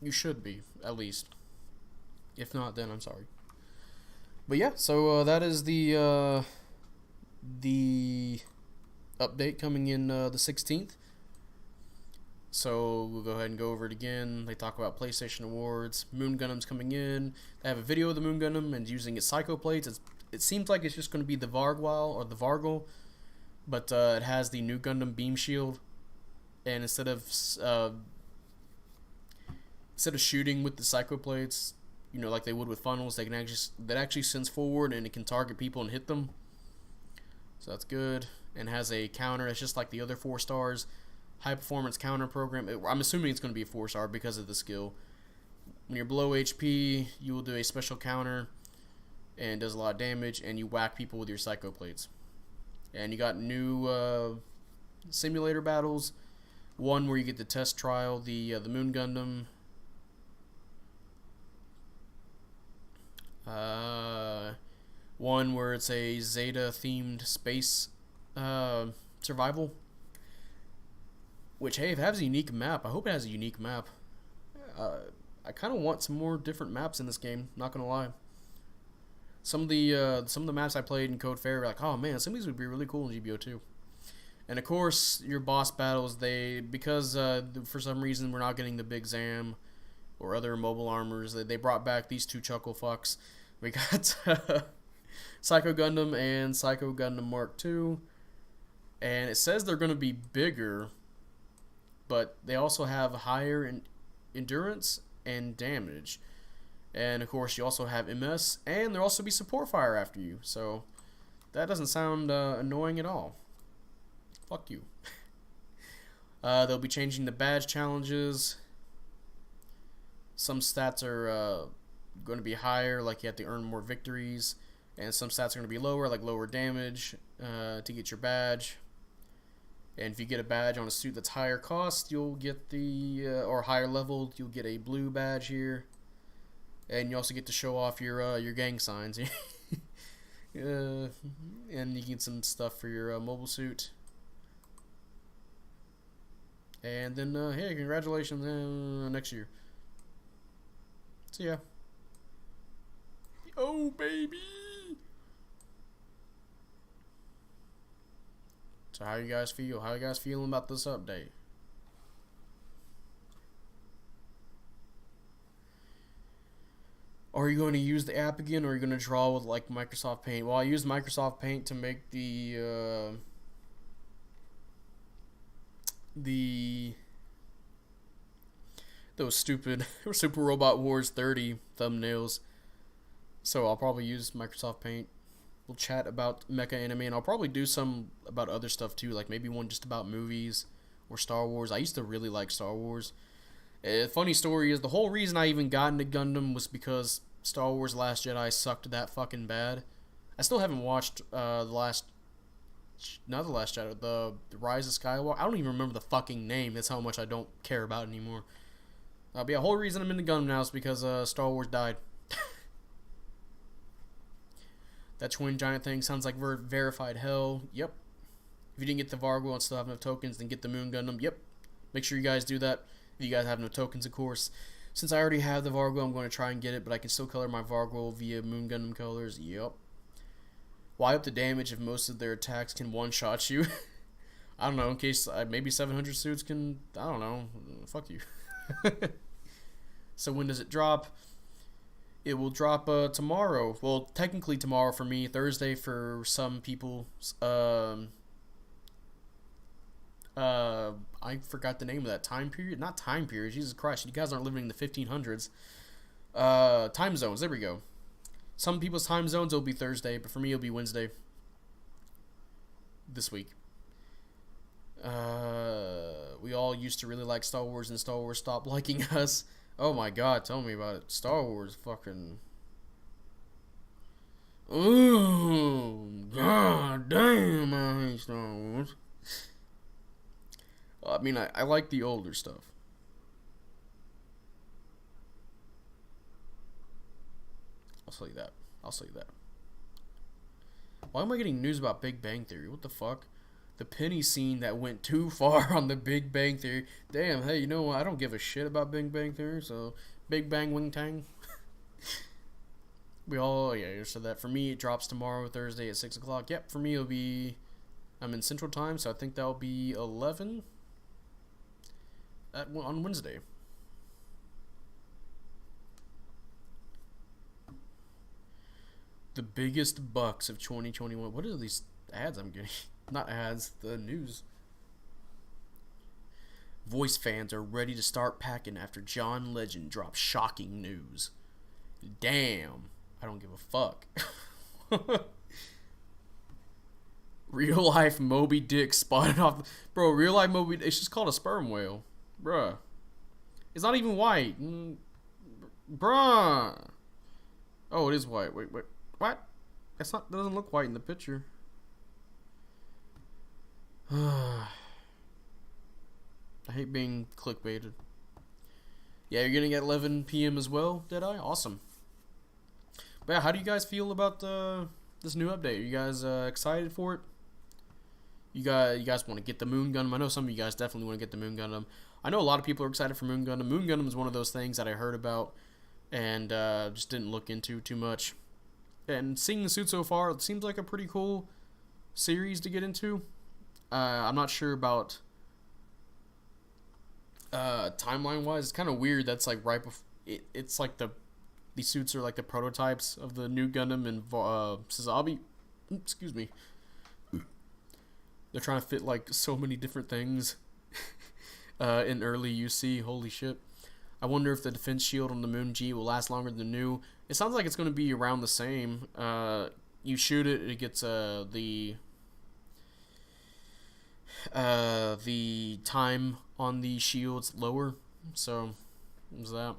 You should be, at least. If not, then I'm sorry. But yeah, so that is the update coming in the 16th. So we'll go ahead and go over it again. They talk about PlayStation Awards. Moon Gundam's coming in. They have a video of the Moon Gundam and using its Psycho Plates. It seems like it's just going to be the Vargwile or the Vargal, but it has the new Gundam Beam Shield. And instead of shooting with the Psycho Plates, you know, like they would with funnels, that actually sends forward and it can target people and hit them. So that's good. And has a counter. It's just like the other 4 stars. High performance counter program. I'm assuming it's going to be a 4-star because of the skill. When you're below HP, you will do a special counter and does a lot of damage, and you whack people with your Psycho Plates. And you got new simulator battles. One where you get to test trial the Moon Gundam. One where it's a Zeta themed space survival. Which, hey, if it has a unique map, I hope it has a unique map. I kind of want some more different maps in this game, not gonna lie. Some of the maps I played in Code Fair were like, oh man, some of these would be really cool in GBO2. And of course, your boss battles, because for some reason we're not getting the Big Zam or other mobile armors, they brought back these 2 chuckle fucks. We got Psycho Gundam and Psycho Gundam Mark II. And it says they're going to be bigger, but they also have higher endurance and damage. And of course, you also have MS, and there'll also be support fire after you. So that doesn't sound annoying at all. Fuck you. They'll be changing the badge challenges. Some stats are going to be higher, like you have to earn more victories. And some stats are going to be lower, like lower damage to get your badge. And if you get a badge on a suit that's higher cost, you'll get or higher level, you'll get a blue badge here. And you also get to show off your gang signs. And you get some stuff for your mobile suit. And then, hey, congratulations next year. So, yeah. Oh, baby! So, how you guys feel? How you guys feeling about this update? Are you going to use the app again, or are you going to draw with, like, Microsoft Paint? Well, I used Microsoft Paint to make those stupid Super Robot Wars 30 thumbnails. So I'll probably use Microsoft Paint We'll chat about mecha anime, and I'll probably do some about other stuff too, like maybe one just about movies or Star Wars. I used to really like Star Wars. Funny story is the whole reason I even got into Gundam was because Star Wars Last Jedi sucked that fucking bad. I still haven't watched not the Last Jedi, the Rise of Skywalker. I don't even remember the fucking name. That's how much I don't care about it anymore. But yeah, the whole reason I'm into Gundam now is because Star Wars died. That twin giant thing sounds like verified hell. Yep. If you didn't get the Vargo and still have enough tokens, then get the Moon Gundam. Yep. Make sure you guys do that. If you guys have no tokens, of course. Since I already have the Vargo, I'm going to try and get it, but I can still color my Vargo via Moon Gundam colors. Yep. Why up the damage if most of their attacks can one-shot you? I don't know, in case maybe 700 suits can... I don't know. Fuck you. So when does it drop? It will drop tomorrow. Well, technically tomorrow for me. Thursday for some people. I forgot the name of that time period. Not time period. Jesus Christ. You guys aren't living in the 1500s. Time zones. There we go. Some people's time zones will be Thursday, but for me it'll be Wednesday. This week. We all used to really like Star Wars, and Star Wars stopped liking us. Oh my god, tell me about it. Star Wars fucking... Ooh, god damn, I hate Star Wars. I mean, I like the older stuff. I'll tell you that. I'll tell you that. Why am I getting news about Big Bang Theory? What the fuck? The penny scene that went too far on the Big Bang Theory. Damn, hey, you know what? I don't give a shit about Big Bang Theory, so Big Bang Wing Tang. We all, yeah, so that for me, it drops tomorrow, Thursday at 6 o'clock. Yep, for me, it'll be, I'm in Central Time, so I think that'll be 11 on Wednesday. The biggest bucks of 2021. What are these ads I'm getting? Not ads, the news. Voice fans are ready to start packing after John Legend drops shocking news. Damn. I don't give a fuck. Real life Moby Dick spotted off. Bro, real life Moby Dick. It's just called a sperm whale. Bruh. It's not even white. Bruh. Oh, it is white. Wait. What? That's not. Doesn't look white in the picture. I hate being clickbaited. Yeah, you're getting at 11 p.m. as well, Deadeye? Awesome. But yeah, how do you guys feel about this new update? Are you guys excited for it? You guys want to get the Moon Gundam? I know some of you guys definitely want to get the Moon Gundam. I know a lot of people are excited for Moon Gundam. Moon Gundam is one of those things that I heard about and just didn't look into too much. And seeing the suit so far, it seems like a pretty cool series to get into. I'm not sure about timeline wise. It's kind of weird. That's like right before it's like these suits are like the prototypes of the new Gundam and Sazabi. Excuse me. They're trying to fit like so many different things in early UC. Holy shit. I wonder if the defense shield on the Moon G will last longer than the new. It sounds like it's going to be around the same. You shoot it, it gets the time on the shields lower. So, what's that?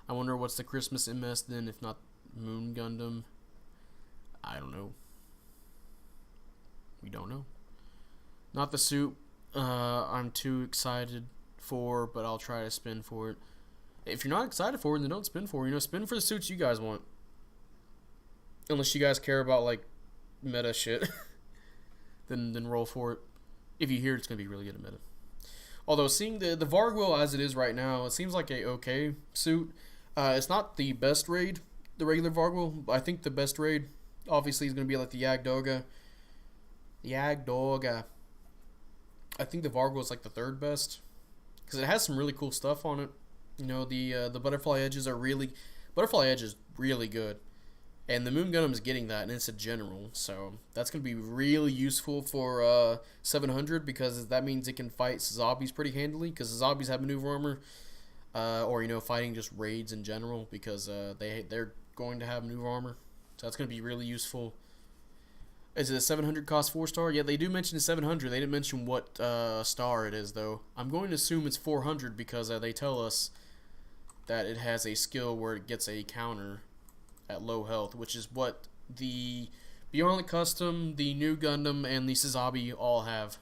I wonder what's the Christmas MS then, if not Moon Gundam. I don't know. We don't know. Not the suit. I'm too excited for, but I'll try to spin for it. If you're not excited for it, then don't spin for it. You know, spin for the suits you guys want. Unless you guys care about like meta shit, then roll for it. If you hear it's gonna be really good at meta. Although seeing the Vargo as it is right now, it seems like a okay suit. It's not the best raid, the regular Vargo. I think the best raid, obviously, is gonna be like the Yagdoga. I think the Vargo is like the third best because it has some really cool stuff on it. You know, the butterfly edges are really good, and the Moon Gundam is getting that, and it's a general, so that's gonna be really useful for 700 because that means it can fight Sazabi's pretty handily because Sazabi's have maneuver armor, or you know, fighting just raids in general because they're going to have maneuver armor. So that's going to be really useful. Is it a 700 cost 4-star? Yeah, they do mention 700. They didn't mention what star it is, though. I'm going to assume it's 400 because they tell us that it has a skill where it gets a counter at low health, which is what the Beyond the Custom, the new Gundam, and the Sazabi all have.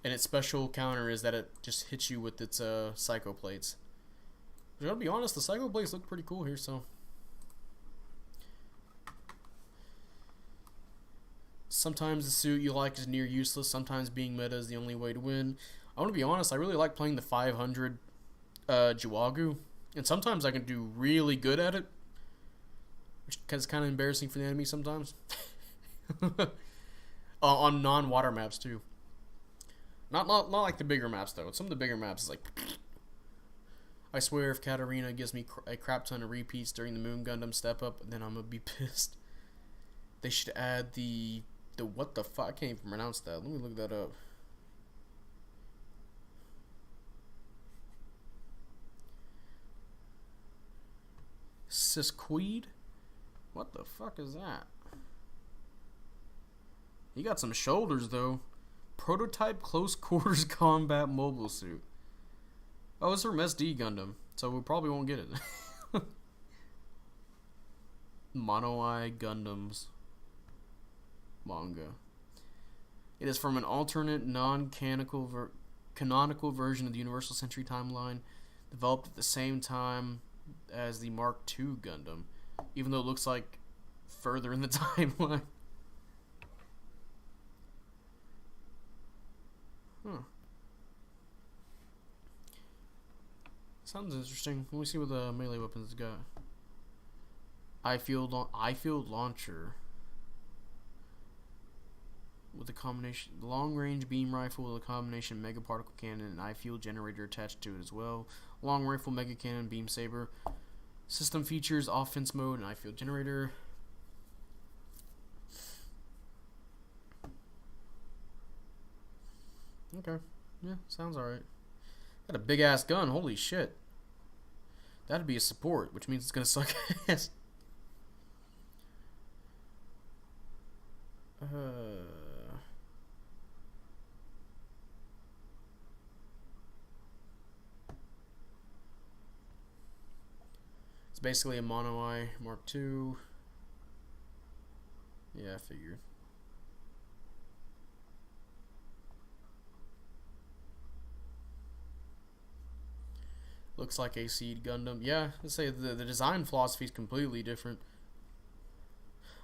And its special counter is that it just hits you with its Psycho Plates. But I'll be honest, the Psycho Plates look pretty cool here, so... Sometimes the suit you like is near useless, sometimes being meta is the only way to win. I want to be honest, I really like playing the 500 Jiwagu, and sometimes I can do really good at it, which is kind of embarrassing for the enemy sometimes. On non-water maps too. Not like the bigger maps though. Some of the bigger maps is like... I swear if Katarina gives me a crap ton of repeats during the Moon Gundam step up, then I'm gonna be pissed. They should add the what the fuck? I can't even pronounce that. Let me look that up. Sisqueed? What the fuck is that? He got some shoulders though. Prototype close quarters combat mobile suit. Oh, it's from SD Gundam, so we probably won't get it. Mono Eye Gundams manga. It is from an alternate, non-canonical canonical version of the Universal Century timeline, developed at the same time as the Mark II Gundam, even though it looks like further in the timeline. Huh. Sounds interesting. Let me see what the melee weapons it's got. I-field launcher. With a combination long-range beam rifle with a combination mega particle cannon and I-field generator attached to it as well. Long rifle, mega cannon, beam saber. System features offense mode and I-field generator. Okay, yeah, sounds alright. Got a big ass gun. Holy shit. That'd be a support, which means it's gonna suck ass. It's basically a Mono Eye Mark II. Yeah, I figured. Looks like a Seed Gundam. Yeah, let's say the design philosophy is completely different.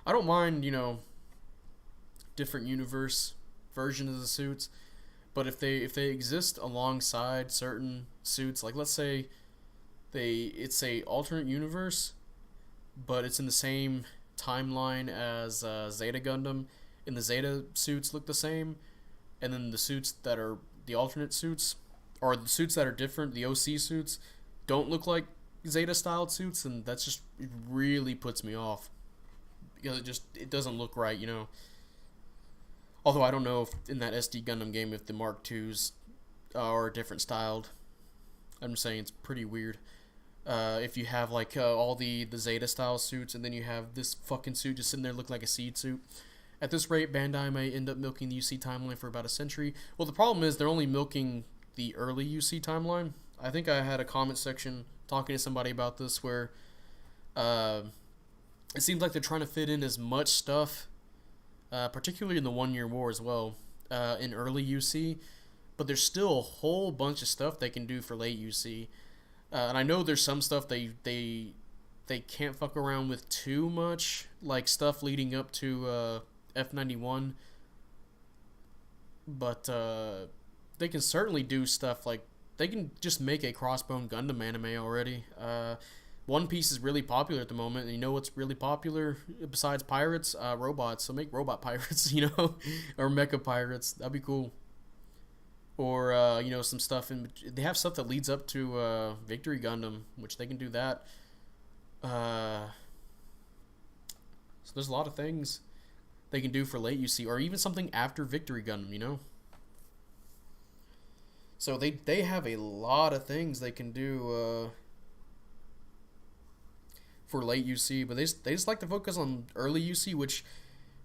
I don't mind, you know, different universe versions of the suits, but if they exist alongside certain suits, like let's say it's a alternate universe, but it's in the same timeline as Zeta Gundam, and the Zeta suits look the same, and then the suits that are the alternate suits, or the suits that are different, the OC suits, don't look like Zeta styled suits, and that's just, it really puts me off, because it doesn't look right, you know. Although I don't know if in that SD Gundam game if the Mark IIs are different styled. I'm just saying it's pretty weird. If you have like all the Zeta style suits, and then you have this fucking suit just sitting there looking like a Seed suit. At this rate, Bandai may end up milking the UC timeline for about a century. Well, the problem is they're only milking the early UC timeline. I think I had a comment section talking to somebody about this where it seems like they're trying to fit in as much stuff, particularly in the 1 Year War as well, in early UC, but there's still a whole bunch of stuff they can do for late UC. And I know there's some stuff they can't fuck around with too much, like stuff leading up to F91, but they can certainly do stuff like they can just make a Crossbone Gundam anime already. One Piece is really popular at the moment, and you know what's really popular besides pirates? Robots. So make robot pirates, you know, or mecha pirates. That'd be cool. Or you know, some stuff they have stuff that leads up to Victory Gundam, which they can do that. So there's a lot of things they can do for late UC, or even something after Victory Gundam, you know. So they have a lot of things they can do for late UC, but they just like to focus on early UC, which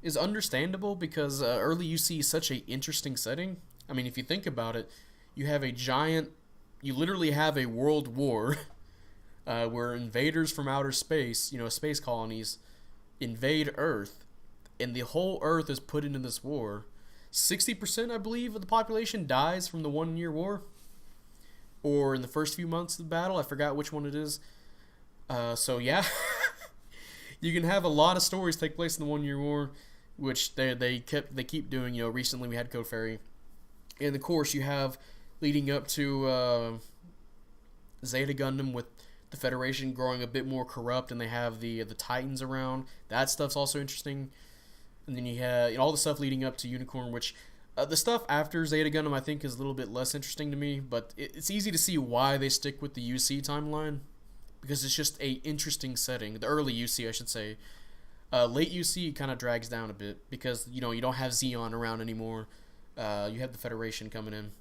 is understandable because early UC is such a interesting setting. I mean, if you think about it, you have a giant, you literally have a world war where invaders from outer space, space colonies, invade Earth, and the whole Earth is put into this war. 60%, I believe, of the population dies from the 1 year war, or in the first few months of the battle. I forgot which one it is. So yeah, you can have a lot of stories take place in the 1 year war, which they keep doing. Recently we had Code Fairy, and of course you have leading up to Zeta Gundam with the Federation growing a bit more corrupt, and they have the Titans around. That stuff's also interesting. And then you have all the stuff leading up to Unicorn, which the stuff after Zeta Gundam I think is a little bit less interesting to me, but it's easy to see why they stick with the UC timeline, because it's just a interesting setting. The early UC, I should say. Late UC kind of drags down a bit because you don't have Xeon around anymore. You have the Federation coming in.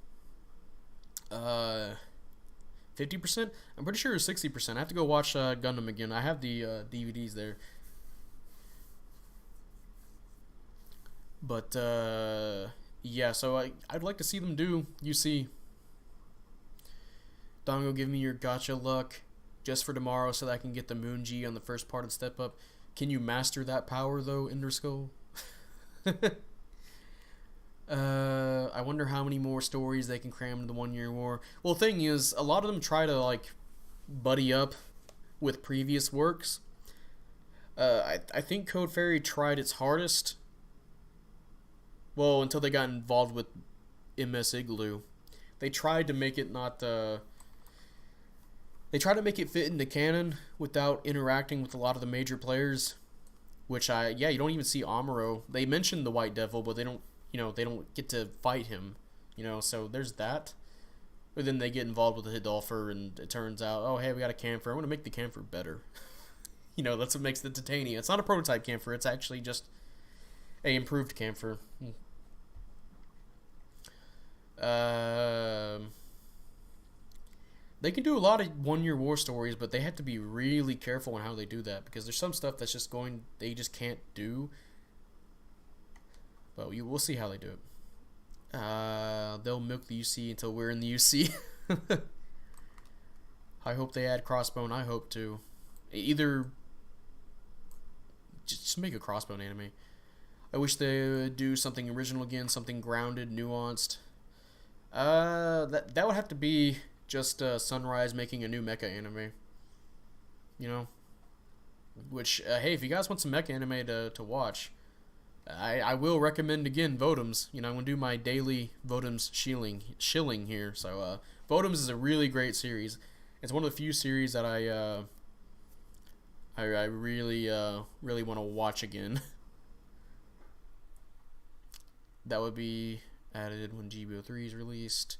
50%? I'm pretty sure it's 60%. I have to go watch Gundam again. I have the DVDs there. But yeah, so I'd like to see them do UC. Dongo, give me your gotcha luck just for tomorrow so that I can get the Moon G on the first part of Step Up. Can you master that power though, Enderskull? I wonder how many more stories they can cram into the 1 year war. Well, the thing is, a lot of them try to buddy up with previous works. I think Code Fairy tried its hardest. Well, until they got involved with MS Igloo. They tried to make it not they tried to make it fit into canon without interacting with a lot of the major players, which you don't even see Amuro. They mentioned the White Devil, but they don't get to fight him, so there's that. But then they get involved with the Hidolfer, and it turns out, oh hey, we got a Camphor. I want to make the Camphor better. That's what makes the Titania. It's not a prototype Camphor, it's actually just a improved Camphor. They can do a lot of 1 year war stories, but they have to be really careful on how they do that, because there's some stuff that's they just can't do. But we'll see how they do it. They'll milk the UC until we're in the UC. I hope they add Crossbone. I hope to. Either just make a Crossbone anime. I wish they would do something original again, something grounded, nuanced. That would have to be just Sunrise making a new mecha anime. Which, hey, if you guys want some mecha anime to watch, I will recommend again Votoms. I'm gonna do my daily Votoms shilling here. So Votoms is a really great series. It's one of the few series that I really want to watch again. That would be added when GBO3 is released.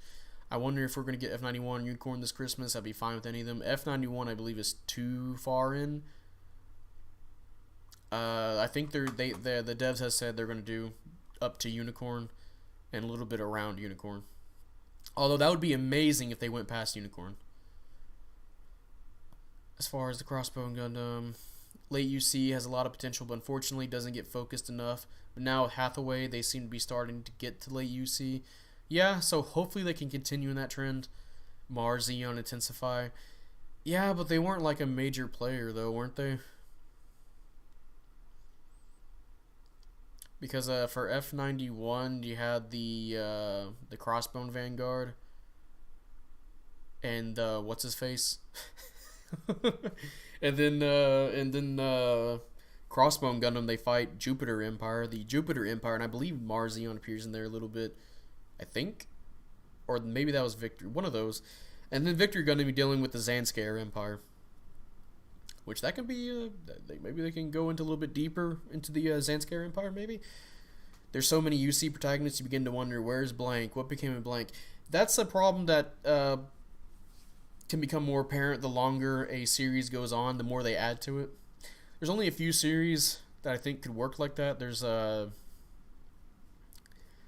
I wonder if we're going to get F91 Unicorn this Christmas. I'd be fine with any of them. F91, I believe, is too far in. I think the devs has said they're going to do up to Unicorn and a little bit around Unicorn. Although that would be amazing if they went past Unicorn. As far as the Crossbone Gundam, late UC has a lot of potential, but unfortunately doesn't get focused enough. But now with Hathaway, they seem to be starting to get to late UC. Yeah, so hopefully they can continue in that trend. Mars, Xeon, Intensify. Yeah, but they weren't like a major player though, weren't they? Because for F91, you had the Crossbone Vanguard and what's his face, and then Crossbone Gundam. They fight Jupiter Empire, the Jupiter Empire, and I believe Mars Xeon appears in there a little bit. I think, or maybe that was Victory, one of those, and then Victory Gundam be dealing with the Zanskar Empire. Which that can be, maybe they can go into a little bit deeper into the Zanskar Empire, maybe. There's so many UC protagonists, you begin to wonder, where's blank? What became of blank? That's a problem that can become more apparent the longer a series goes on, the more they add to it. There's only a few series that I think could work like that. There's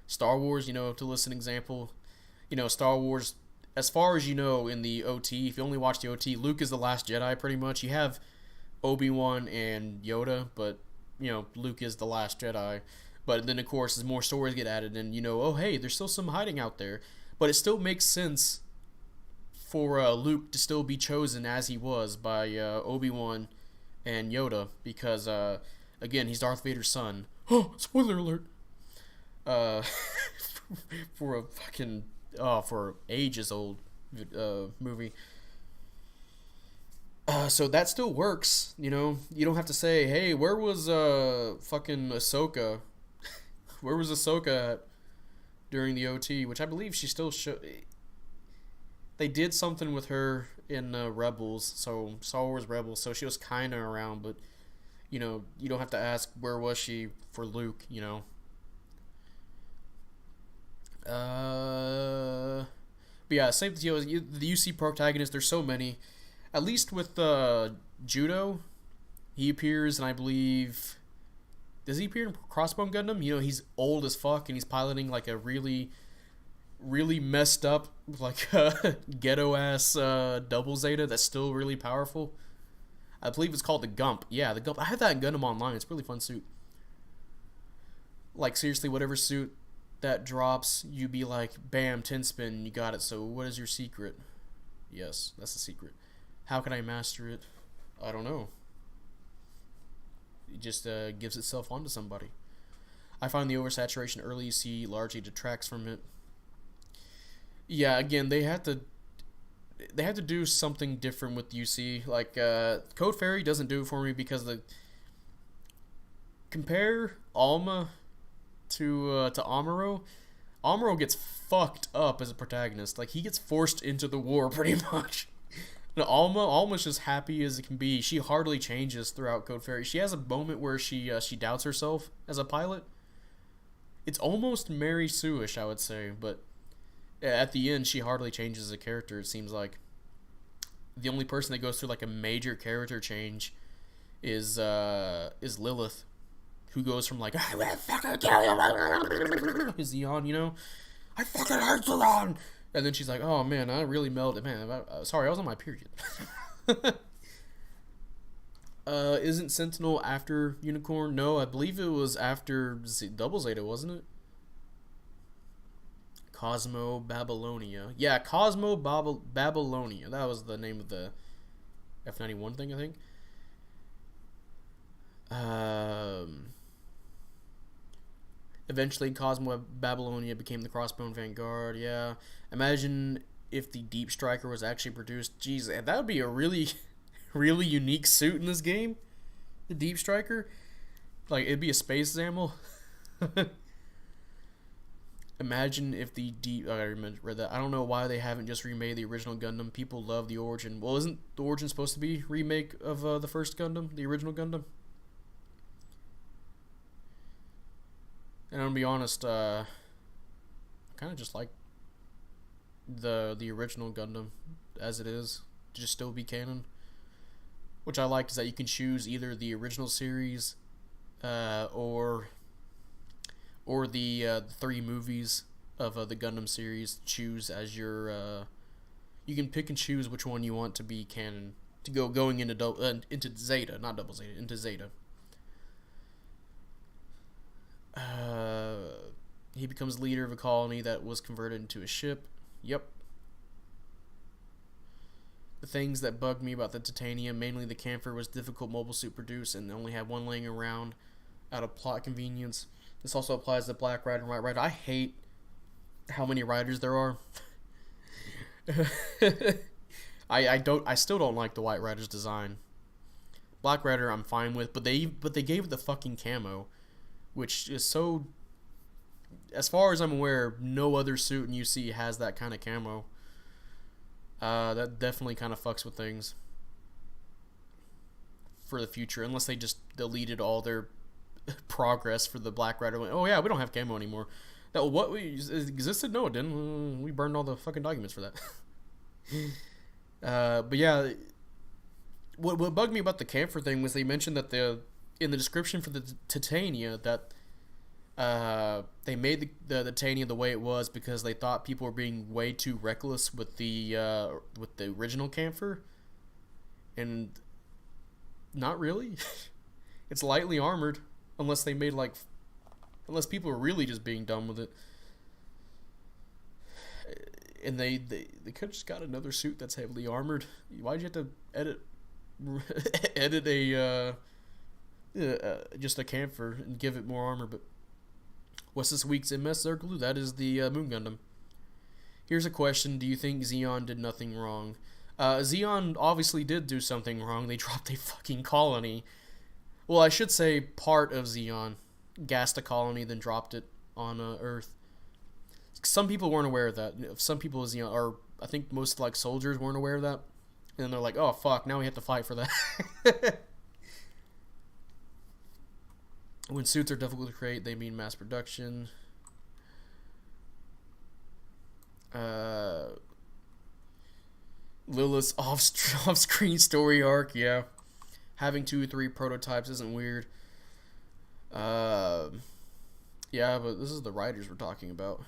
Star Wars, to list an example. Star Wars, as far as in the OT, if you only watch the OT, Luke is the last Jedi, pretty much. You have Obi-Wan and Yoda, but Luke is the last Jedi. But then of course as more stories get added and oh hey, there's still some hiding out there. But it still makes sense for Luke to still be chosen as he was by Obi-Wan and Yoda because again, he's Darth Vader's son. Oh, spoiler alert. Uh for a fucking for ages old movie. So that still works, you don't have to say, hey, where was fucking Ahsoka? Where was Ahsoka at during the OT? Which I believe she still they did something with her in Rebels, so Star Wars Rebels, so she was kind of around, but you don't have to ask where was she for Luke, But yeah, same deal. The UC protagonists, there's so many. At least with Judo, he appears, and I believe, does he appear in Crossbone Gundam? He's old as fuck, and he's piloting like a really, really messed up, like ghetto ass double Zeta that's still really powerful. I believe it's called the Gump. Yeah, the Gump. I have that in Gundam Online. It's a really fun suit. Like seriously, whatever suit that drops, you be like, bam, 10 spin, you got it. So what is your secret? Yes, that's the secret. How can I master it? I don't know. It just gives itself onto somebody. I find the oversaturation early UC largely detracts from it. Yeah, again, they had to do something different with UC. Like Code Fairy doesn't do it for me because compare Alma to Amuro. Amuro gets fucked up as a protagonist. Like he gets forced into the war pretty much. No, Alma's just happy as it can be. She hardly changes throughout Code Fairy. She has a moment where she doubts herself as a pilot. It's almost Mary Sue-ish, I would say, but at the end she hardly changes as a character. It seems like the only person that goes through like a major character change is Lilith, who goes from like I will fucking kill you, is Zeon, I fucking hate Zeon. And then she's like, oh man, I really melted. Man, sorry, I was on my period. Isn't Sentinel after Unicorn? No, I believe it was after Double Zeta, wasn't it? Cosmo Babylonia. Yeah, Cosmo Babylonia. That was the name of the F91 thing, I think. Eventually, Cosmo Babylonia became the Crossbone Vanguard. Yeah, imagine if the Deep Striker was actually produced. Jeez, that would be a really, really unique suit in this game. The Deep Striker, like it'd be a space Zamel. Imagine if the Deep. I read that. I don't know why they haven't just remade the original Gundam. People love the Origin. Well, isn't the Origin supposed to be remake of the first Gundam, the original Gundam? And I'm gonna be honest, I kind of just like the original Gundam as it is, to just still be canon. Which I like is that you can choose either the original series, or the 3 movies of the Gundam series. Choose as your, you can pick and choose which one you want to be canon to going into Zeta, not Double Zeta, into Zeta. He becomes leader of a colony that was converted into a ship. Yep. The things that bugged me about the Titanium, mainly the camphor, was difficult mobile suit produce and only had one laying around out of plot convenience. This also applies to Black Rider and White Rider. I hate how many riders there are. I still don't like the White Rider's design. Black Rider I'm fine with, but they gave it the fucking camo, which is so, as far as I'm aware, no other suit in UC has that kind of camo. That definitely kind of fucks with things for the future, unless they just deleted all their progress for the Black Rider. Like, oh yeah, we don't have camo anymore. That what existed? No, it didn't. We burned all the fucking documents for that. But yeah, what bugged me about the camphor thing was they mentioned that in the description for the Titania that they made the Titania the way it was because they thought people were being way too reckless with the original camphor, and Not really. It's lightly armored, unless they made like, unless people are really just being dumb with it. And they could have just got another suit that's heavily armored. Why'd you have to edit a just a camphor and give it more armor? But what's this week's MS Zerglue? That is the Moon Gundam. Here's a question: do you think Zeon did nothing wrong? Zeon obviously did do something wrong. They dropped a fucking colony. Well, I should say part of Zeon gassed a colony, then dropped it on Earth. Some people weren't aware of that. Some people, Zeon, or I think most like soldiers weren't aware of that. And they're like, oh fuck, now we have to fight for that. When suits are difficult to create, they mean mass production. Lilith's off-screen story arc, yeah. Having 2 or 3 prototypes isn't weird. Yeah, but this is the writers we're talking about.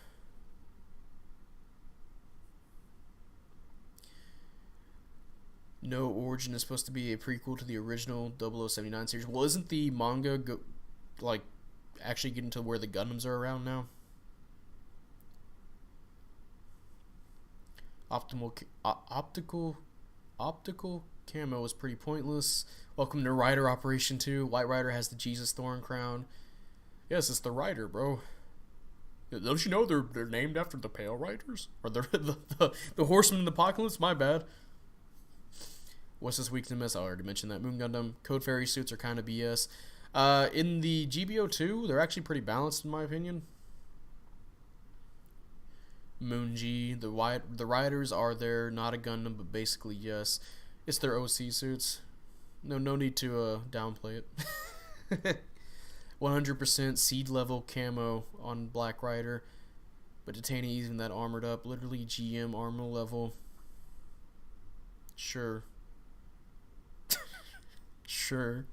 No, Origin is supposed to be a prequel to the original 0079 series. Well, isn't the manga actually getting to where the Gundams are around now? Optical camo is pretty pointless. Welcome to Rider Operation 2. White Rider has the Jesus Thorn crown. Yes, it's the Rider, bro. Don't you know they're named after the Pale Riders? Or the Horsemen in the Apocalypse? My bad. What's this week's MS? I already mentioned that. Moon Gundam. Code Fairy suits are kind of BS. In the GBO2, they're actually pretty balanced in my opinion. Moonji, the Riders are there, not a Gundam, but basically yes. It's their OC suits. No need to downplay it. 100% seed level camo on Black Rider, but Titania even that armored up, literally GM armor level. Sure. Sure.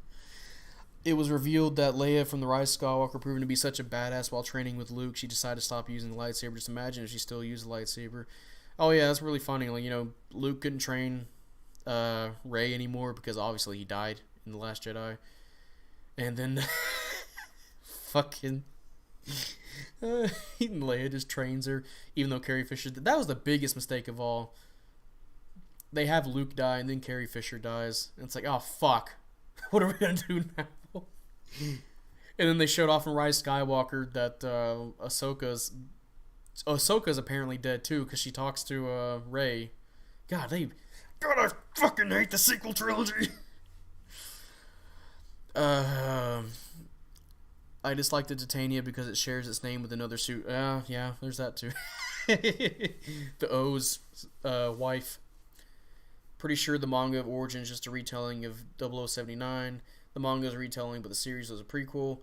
It was revealed that Leia from The Rise of Skywalker proven to be such a badass while training with Luke, she decided to stop using the lightsaber. Just imagine if she still used the lightsaber. Oh yeah, that's really funny. Like, you know, Luke couldn't train Rey anymore because obviously he died in The Last Jedi. And then fucking Leia just trains her, even though Carrie Fisher... That was the biggest mistake of all. They have Luke die and then Carrie Fisher dies. And it's like, oh fuck. What are we going to do now? And then they showed off in Rise Skywalker that Ahsoka's apparently dead too, because she talks to Rey. God, I fucking hate the sequel trilogy. I dislike the Titania because it shares its name with another suit. Yeah, there's that too. The O's wife. Pretty sure the manga of Origin is just a retelling of 0079. The manga is a retelling, but the series was a prequel.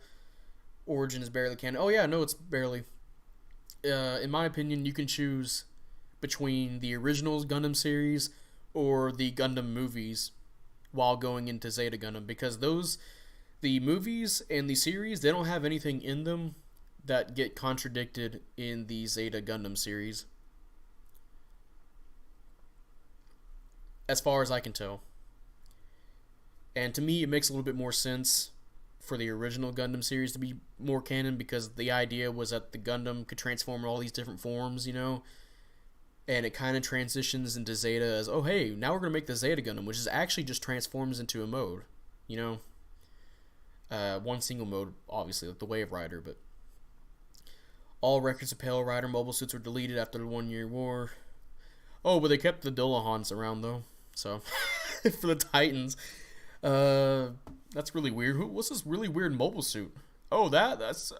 Origin is barely canon. Oh yeah, no, it's barely. In my opinion, you can choose between the original Gundam series or the Gundam movies while going into Zeta Gundam, because the movies and the series, they don't have anything in them that get contradicted in the Zeta Gundam series. As far as I can tell. And to me, it makes a little bit more sense for the original Gundam series to be more canon, because the idea was that the Gundam could transform in all these different forms, you know? And it kind of transitions into Zeta as, oh hey, now we're going to make the Zeta Gundam, which is actually just transforms into a mode, you know? One single mode, obviously, like the Wave Rider, but... All records of Pale Rider mobile suits were deleted after the 1 Year War. Oh, but they kept the Dullahans around, though. So, for the Titans. That's really weird. What's this really weird mobile suit? Oh, that's,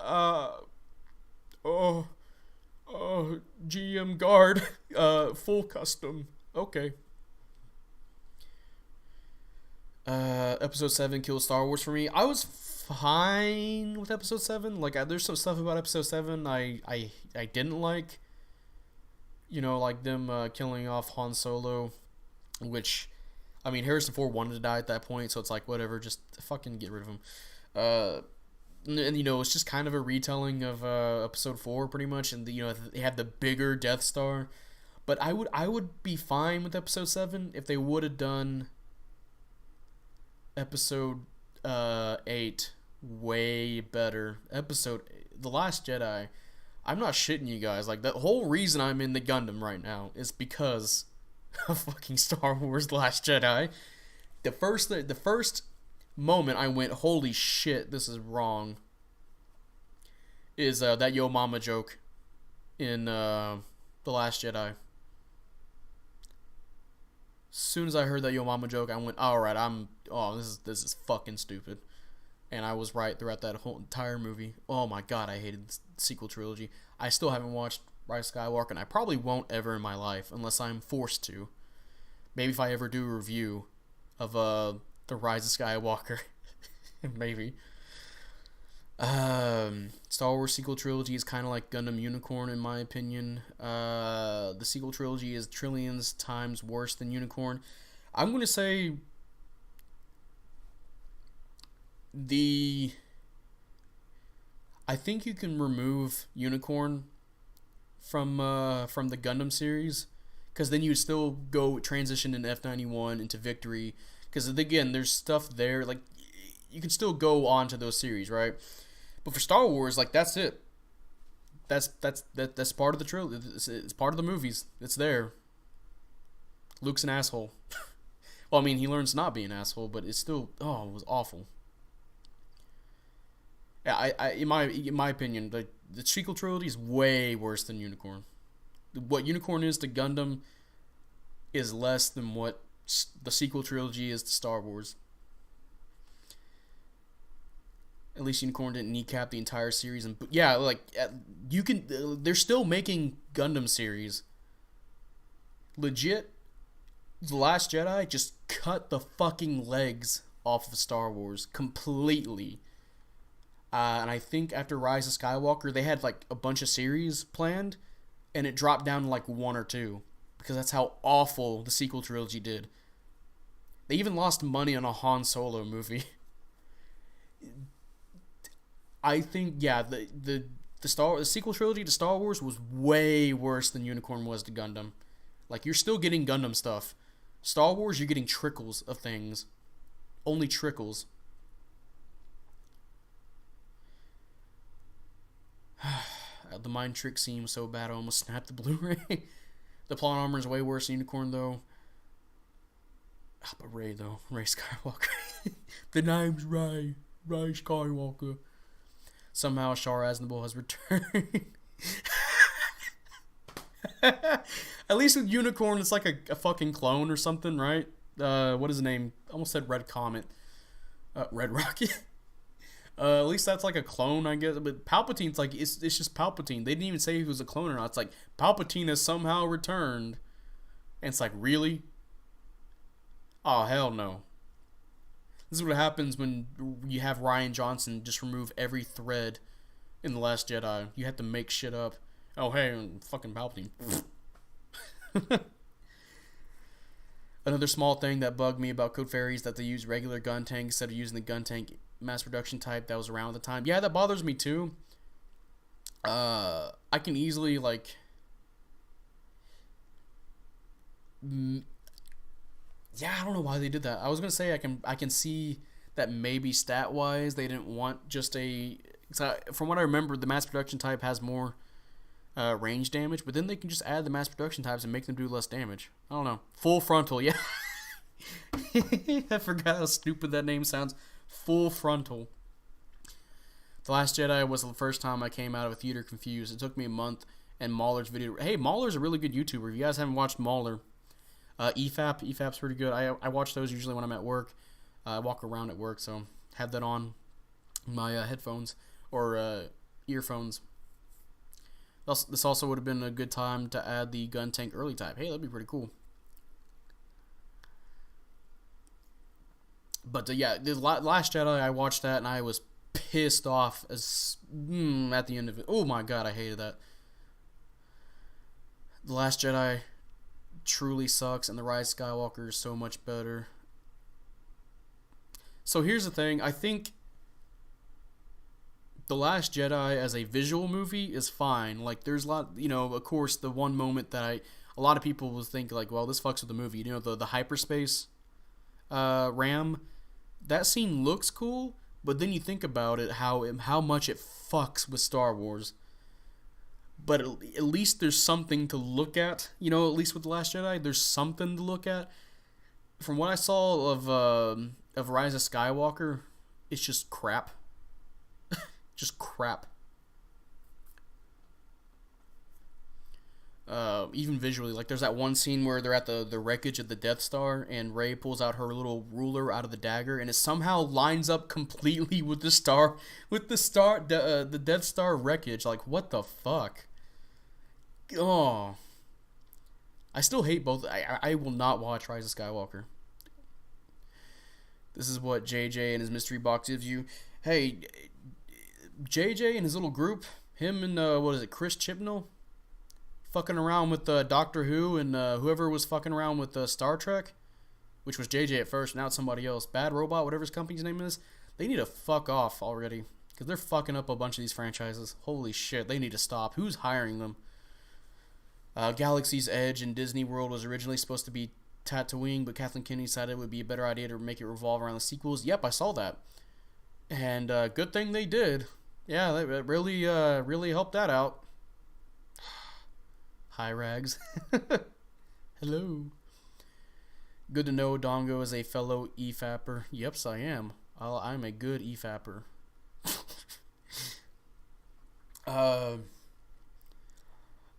GM Guard, full custom. Okay. Episode 7 killed Star Wars for me. I was fine with Episode 7. Like, there's some stuff about Episode 7 I didn't like. You know, like them killing off Han Solo, which, I mean, Harrison Ford wanted to die at that point, so it's like, whatever, just fucking get rid of him. And you know, it's just kind of a retelling of Episode 4, pretty much, and you know, they had the bigger Death Star. But I would be fine with Episode 7 if they would have done Episode 8 way better. The Last Jedi. I'm not shitting you guys. Like, the whole reason I'm in the Gundam right now is because of fucking Star Wars The Last Jedi. The first moment I went, holy shit, this is wrong, is that Yo Mama joke in The Last Jedi. As soon as I heard that Yo Mama joke, I went, alright, this is fucking stupid. And I was right throughout that whole entire movie. Oh my god, I hated the sequel trilogy. I still haven't watched Rise of Skywalker, and I probably won't ever in my life, unless I'm forced to. Maybe if I ever do a review of the Rise of Skywalker. Maybe. Star Wars sequel trilogy is kind of like Gundam Unicorn in my opinion. The sequel trilogy is trillions times worse than Unicorn. I'm going to say I think you can remove Unicorn from the Gundam series, because then you would still go transition in F91 into Victory, because again there's stuff there, like you can still go on to those series, right? But for Star Wars, like, that's it. That's part of the trilogy. It's part of the movies. It's there. Luke's an asshole. Well, I mean, he learns to not be an asshole, but it's still, it was awful. Yeah, in my opinion, the sequel trilogy is way worse than Unicorn. What Unicorn is to Gundam is less than what the sequel trilogy is to Star Wars. At least Unicorn didn't kneecap the entire series, and yeah, like you can. They're still making Gundam series. Legit, The Last Jedi just cut the fucking legs off of Star Wars completely. And I think after Rise of Skywalker, they had like a bunch of series planned, and it dropped down to like 1 or 2 because that's how awful the sequel trilogy did. They even lost money on a Han Solo movie. I think, yeah, the sequel trilogy to Star Wars was way worse than Unicorn was to Gundam. Like, you're still getting Gundam stuff. Star Wars, you're getting trickles of things. Only trickles. The mind trick scene was so bad I almost snapped the Blu-ray. The plot armor is way worse than Unicorn, though. But Rey, though. Rey Skywalker. The name's Rey. Rey Skywalker. Somehow Char Aznavour has returned. At least with Unicorn, it's like a fucking clone or something, right? What is the name? I almost said Red Comet. Red Rocket. At least that's like a clone, I guess. But Palpatine's like, it's just Palpatine. They didn't even say if he was a clone or not. It's like, Palpatine has somehow returned. And it's like, really? Oh, hell no. This is what happens when you have Rian Johnson just remove every thread in The Last Jedi. You have to make shit up. Oh, hey, fucking Palpatine. Another small thing that bugged me about Code Fairy is that they use regular gun tank instead of using the gun tank mass production type that was around at the time. Yeah, that bothers me too. I can easily, like... Yeah, I don't know why they did that. I was gonna say I can see that maybe stat wise they didn't want just a. From what I remember, the mass production type has more range damage, but then they can just add the mass production types and make them do less damage. I don't know. Full frontal, yeah. I forgot how stupid that name sounds. Full frontal. The Last Jedi was the first time I came out of a theater confused. It took me a month, and Mauler's video. Hey, Mauler's a really good YouTuber. If you guys haven't watched Mauler. EFAP's pretty good. I watch those usually when I'm at work. I walk around at work, so have that on my headphones or earphones. This also would have been a good time to add the gun tank early type. Hey, that'd be pretty cool. But yeah, the Last Jedi, I watched that and I was pissed off as at the end of it. Oh my god, I hated that. The Last Jedi truly sucks, and The Rise of Skywalker is so much better. So here's the thing. I think The Last Jedi as a visual movie is fine. Like, there's a lot, of course, the one moment that a lot of people will think, like, well, this fucks with the movie. The hyperspace RAM, that scene looks cool, but then you think about it, how much it fucks with Star Wars. But at least there's something to look at. You know, at least with The Last Jedi, there's something to look at. From what I saw of Rise of Skywalker, it's just crap. Just crap. Even visually, like there's that one scene where they're at the wreckage of the Death Star, and Rey pulls out her little ruler out of the dagger, and it somehow lines up completely with the Death Star wreckage. Like, what the fuck? Oh, I still hate both. I will not watch Rise of Skywalker. This is what JJ and his mystery box gives you. Hey, JJ and his little group, him and what is it, Chris Chibnall, fucking around with Doctor Who and whoever was fucking around with Star Trek, which was JJ at first, now it's somebody else. Bad Robot, whatever his company's name is. They need to fuck off already, because they're fucking up a bunch of these franchises. Holy shit, they need to stop. Who's hiring them? Galaxy's Edge in Disney World was originally supposed to be Tatooine, but Kathleen Kennedy decided it would be a better idea to make it revolve around the sequels. Yep, I saw that. And good thing they did. Yeah, that really helped that out. Hi, Rags. Hello. Good to know Dongo is a fellow EFAPper. Yeps, I am. I'm a good EFAPper.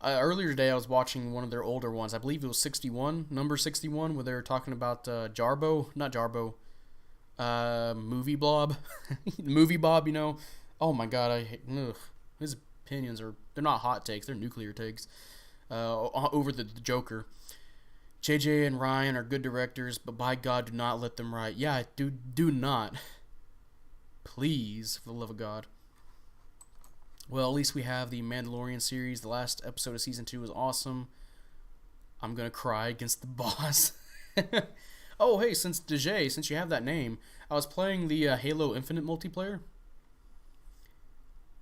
Earlier today, I was watching one of their older ones. I believe it was 61, number 61, where they were talking about not Jarbo, Movie Blob. Movie Bob, you know. Oh my god, I hate, his opinions they're not hot takes, they're nuclear takes. Over the Joker. JJ and Ryan are good directors, but by God, do not let them write. Yeah, do not. Please, for the love of God. Well, at least we have the Mandalorian series. The last episode of Season 2 was awesome. I'm gonna cry against the boss. Oh, hey, since you have that name, I was playing the Halo Infinite multiplayer.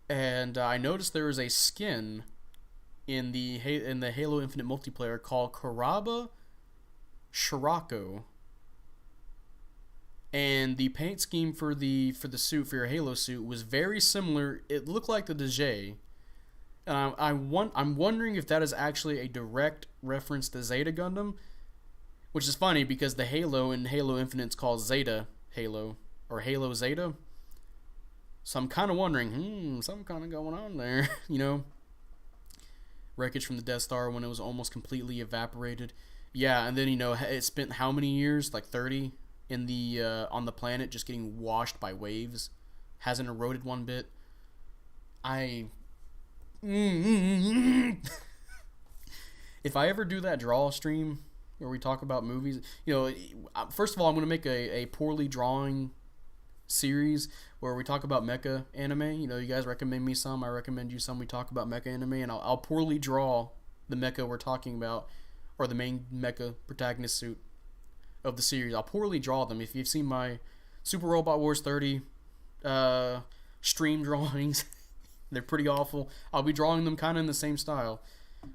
And I noticed there is a skin in the Halo Infinite multiplayer called Karaba Shirako. And the paint scheme for the suit, for your Halo suit, was very similar. It looked like the DJ. And I'm wondering if that is actually a direct reference to Zeta Gundam, which is funny because the Halo in Halo Infinite is called Zeta Halo, or Halo Zeta. So I'm kind of wondering, something kind of going on there, you know? Wreckage from the Death Star when it was almost completely evaporated. Yeah, and then, you know, it spent how many years? Like 30 in the on the planet, just getting washed by waves. Hasn't eroded one bit. If I ever do that draw stream where we talk about movies, you know, first of all, I'm going to make a poorly drawing series where we talk about mecha anime. You know, you guys recommend me some, I recommend you some. We talk about mecha anime, and I'll poorly draw the mecha we're talking about, or the main mecha protagonist suit of the series. I'll poorly draw them. If you've seen my Super Robot Wars 30 stream drawings, they're pretty awful. I'll be drawing them kind of in the same style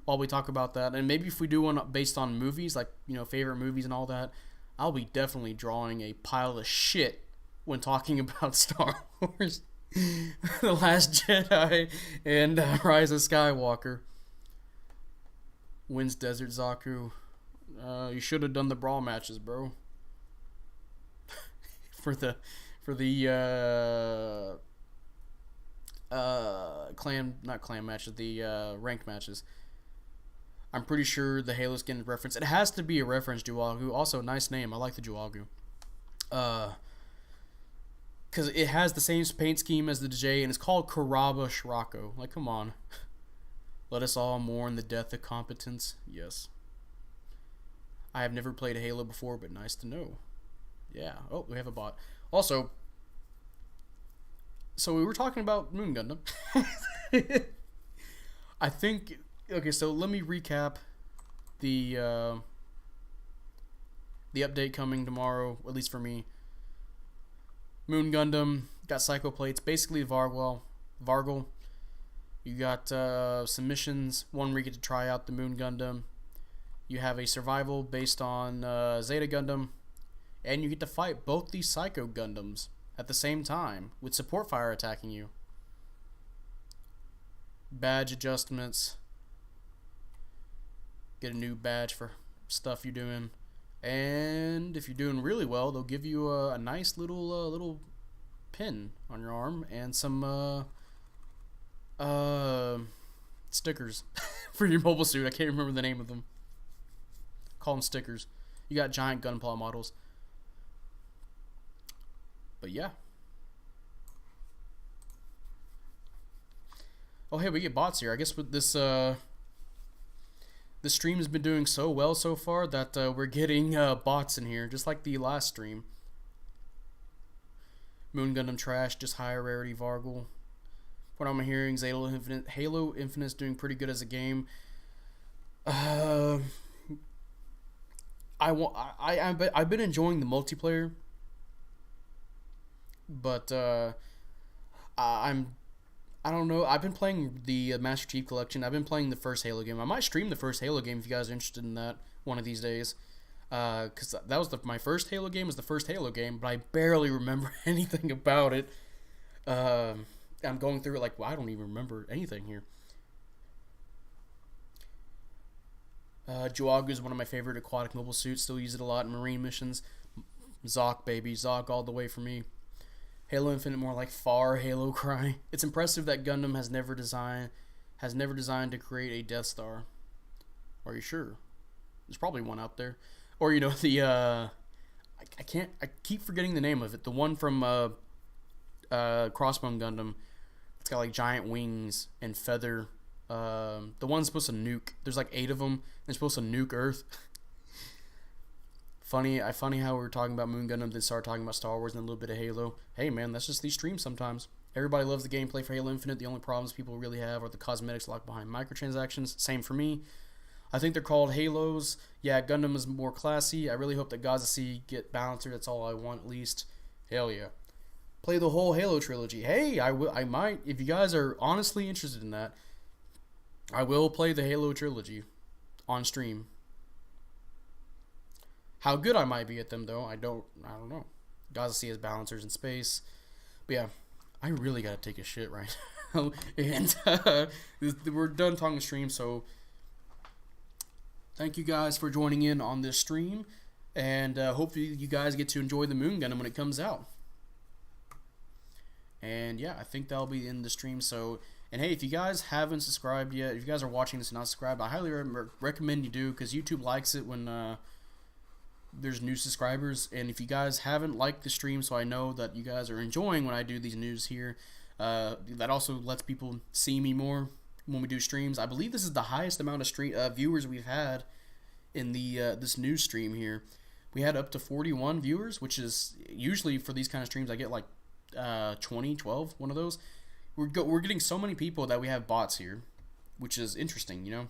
while we talk about that. And maybe if we do one based on movies, like, you know, favorite movies and all that, I'll be definitely drawing a pile of shit when talking about Star Wars, The Last Jedi, and Rise of Skywalker. Wins Desert Zaku. You should have done the brawl matches, bro. for the not clan matches, the ranked matches. I'm pretty sure the Halo skin reference. It has to be a reference, Juagu. Also, nice name. I like the Juagu. Because it has the same paint scheme as the J, and it's called Karaba Shirako. Like, come on. Let us all mourn the death of competence. Yes. I have never played Halo before, but nice to know. Yeah. Oh, we have a bot. Also, so we were talking about Moon Gundam. I think... Okay, so let me recap the update coming tomorrow, at least for me. Moon Gundam got Psycho Plates, basically Vargal. You got some missions, one where you get to try out the Moon Gundam. You have a survival based on Zeta Gundam. and you get to fight both these Psycho Gundams at the same time with support fire attacking you. Badge adjustments. Get a new badge for stuff you're doing. And if you're doing really well, they'll give you a nice little pin on your arm and some stickers for your mobile suit. I can't remember the name of them. Call them stickers. You got giant Gunpla models. But yeah. Oh hey, we get bots here. I guess with this the stream has been doing so well so far that we're getting bots in here, just like the last stream. Moon Gundam trash, just higher rarity Vargle. What I'm hearing is Halo Infinite is doing pretty good as a game. I've been enjoying the multiplayer, but I don't know. I've been playing the Master Chief Collection. I've been playing the first Halo game. I might stream the first Halo game if you guys are interested in that one of these days. Because that was my first Halo game. Was the first Halo game, but I barely remember anything about it. I'm going through it like, well, I don't even remember anything here. Juagu is one of my favorite aquatic mobile suits. Still use it a lot in marine missions. Zoc, baby. Zoc all the way for me. Halo Infinite, more like far Halo cry. It's impressive that Gundam has never designed to create a Death Star. Are you sure? There's probably one out there. Or, you know, the I keep forgetting the name of it. The one from Crossbone Gundam. It's got like giant wings and feather. The one's supposed to nuke. There's like 8 of them. They're supposed to nuke Earth. Funny how we were talking about Moon Gundam, then started talking about Star Wars and a little bit of Halo. Hey man, that's just these streams sometimes. Everybody loves the gameplay for Halo Infinite. The only problems people really have are the cosmetics locked behind microtransactions. Same for me. I think they're called Halos. Yeah, Gundam is more classy. I really hope that Gaza Sea get balancer. That's all I want at least. Hell yeah. Play the whole Halo trilogy. Hey, I might, if you guys are honestly interested in that, I will play the Halo trilogy on stream. How good I might be at them, though, I don't know. Gaza Sea has balancers in space. But yeah, I really gotta take a shit right now. And we're done talking stream, so thank you guys for joining in on this stream. And hopefully you guys get to enjoy the Moon Gundam when it comes out. And yeah, I think that'll be in the stream. So, and hey, if you guys haven't subscribed yet, if you guys are watching this and not subscribed, I highly recommend you do, because YouTube likes it when there's new subscribers. And if you guys haven't liked the stream, so I know that you guys are enjoying when I do these news here, that also lets people see me more when we do streams. I believe this is the highest amount of viewers we've had in the this news stream here. We had up to 41 viewers, which is usually for these kind of streams I get like 12, one of those. We're getting so many people that we have bots here, which is interesting, you know.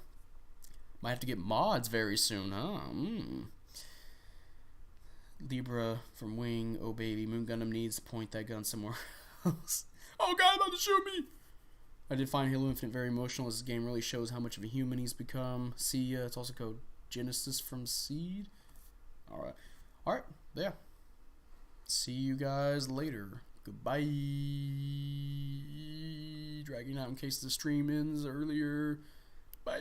Might have to get mods very soon, huh? Libra from Wing. Oh baby, Moon Gundam needs to point that gun somewhere else. Oh god, about to shoot me! I did find Halo Infinite very emotional, as this game really shows how much of a human he's become. See, it's also called Genesis from Seed. Alright, yeah. See you guys later. Goodbye. Dragging out in case the stream ends earlier.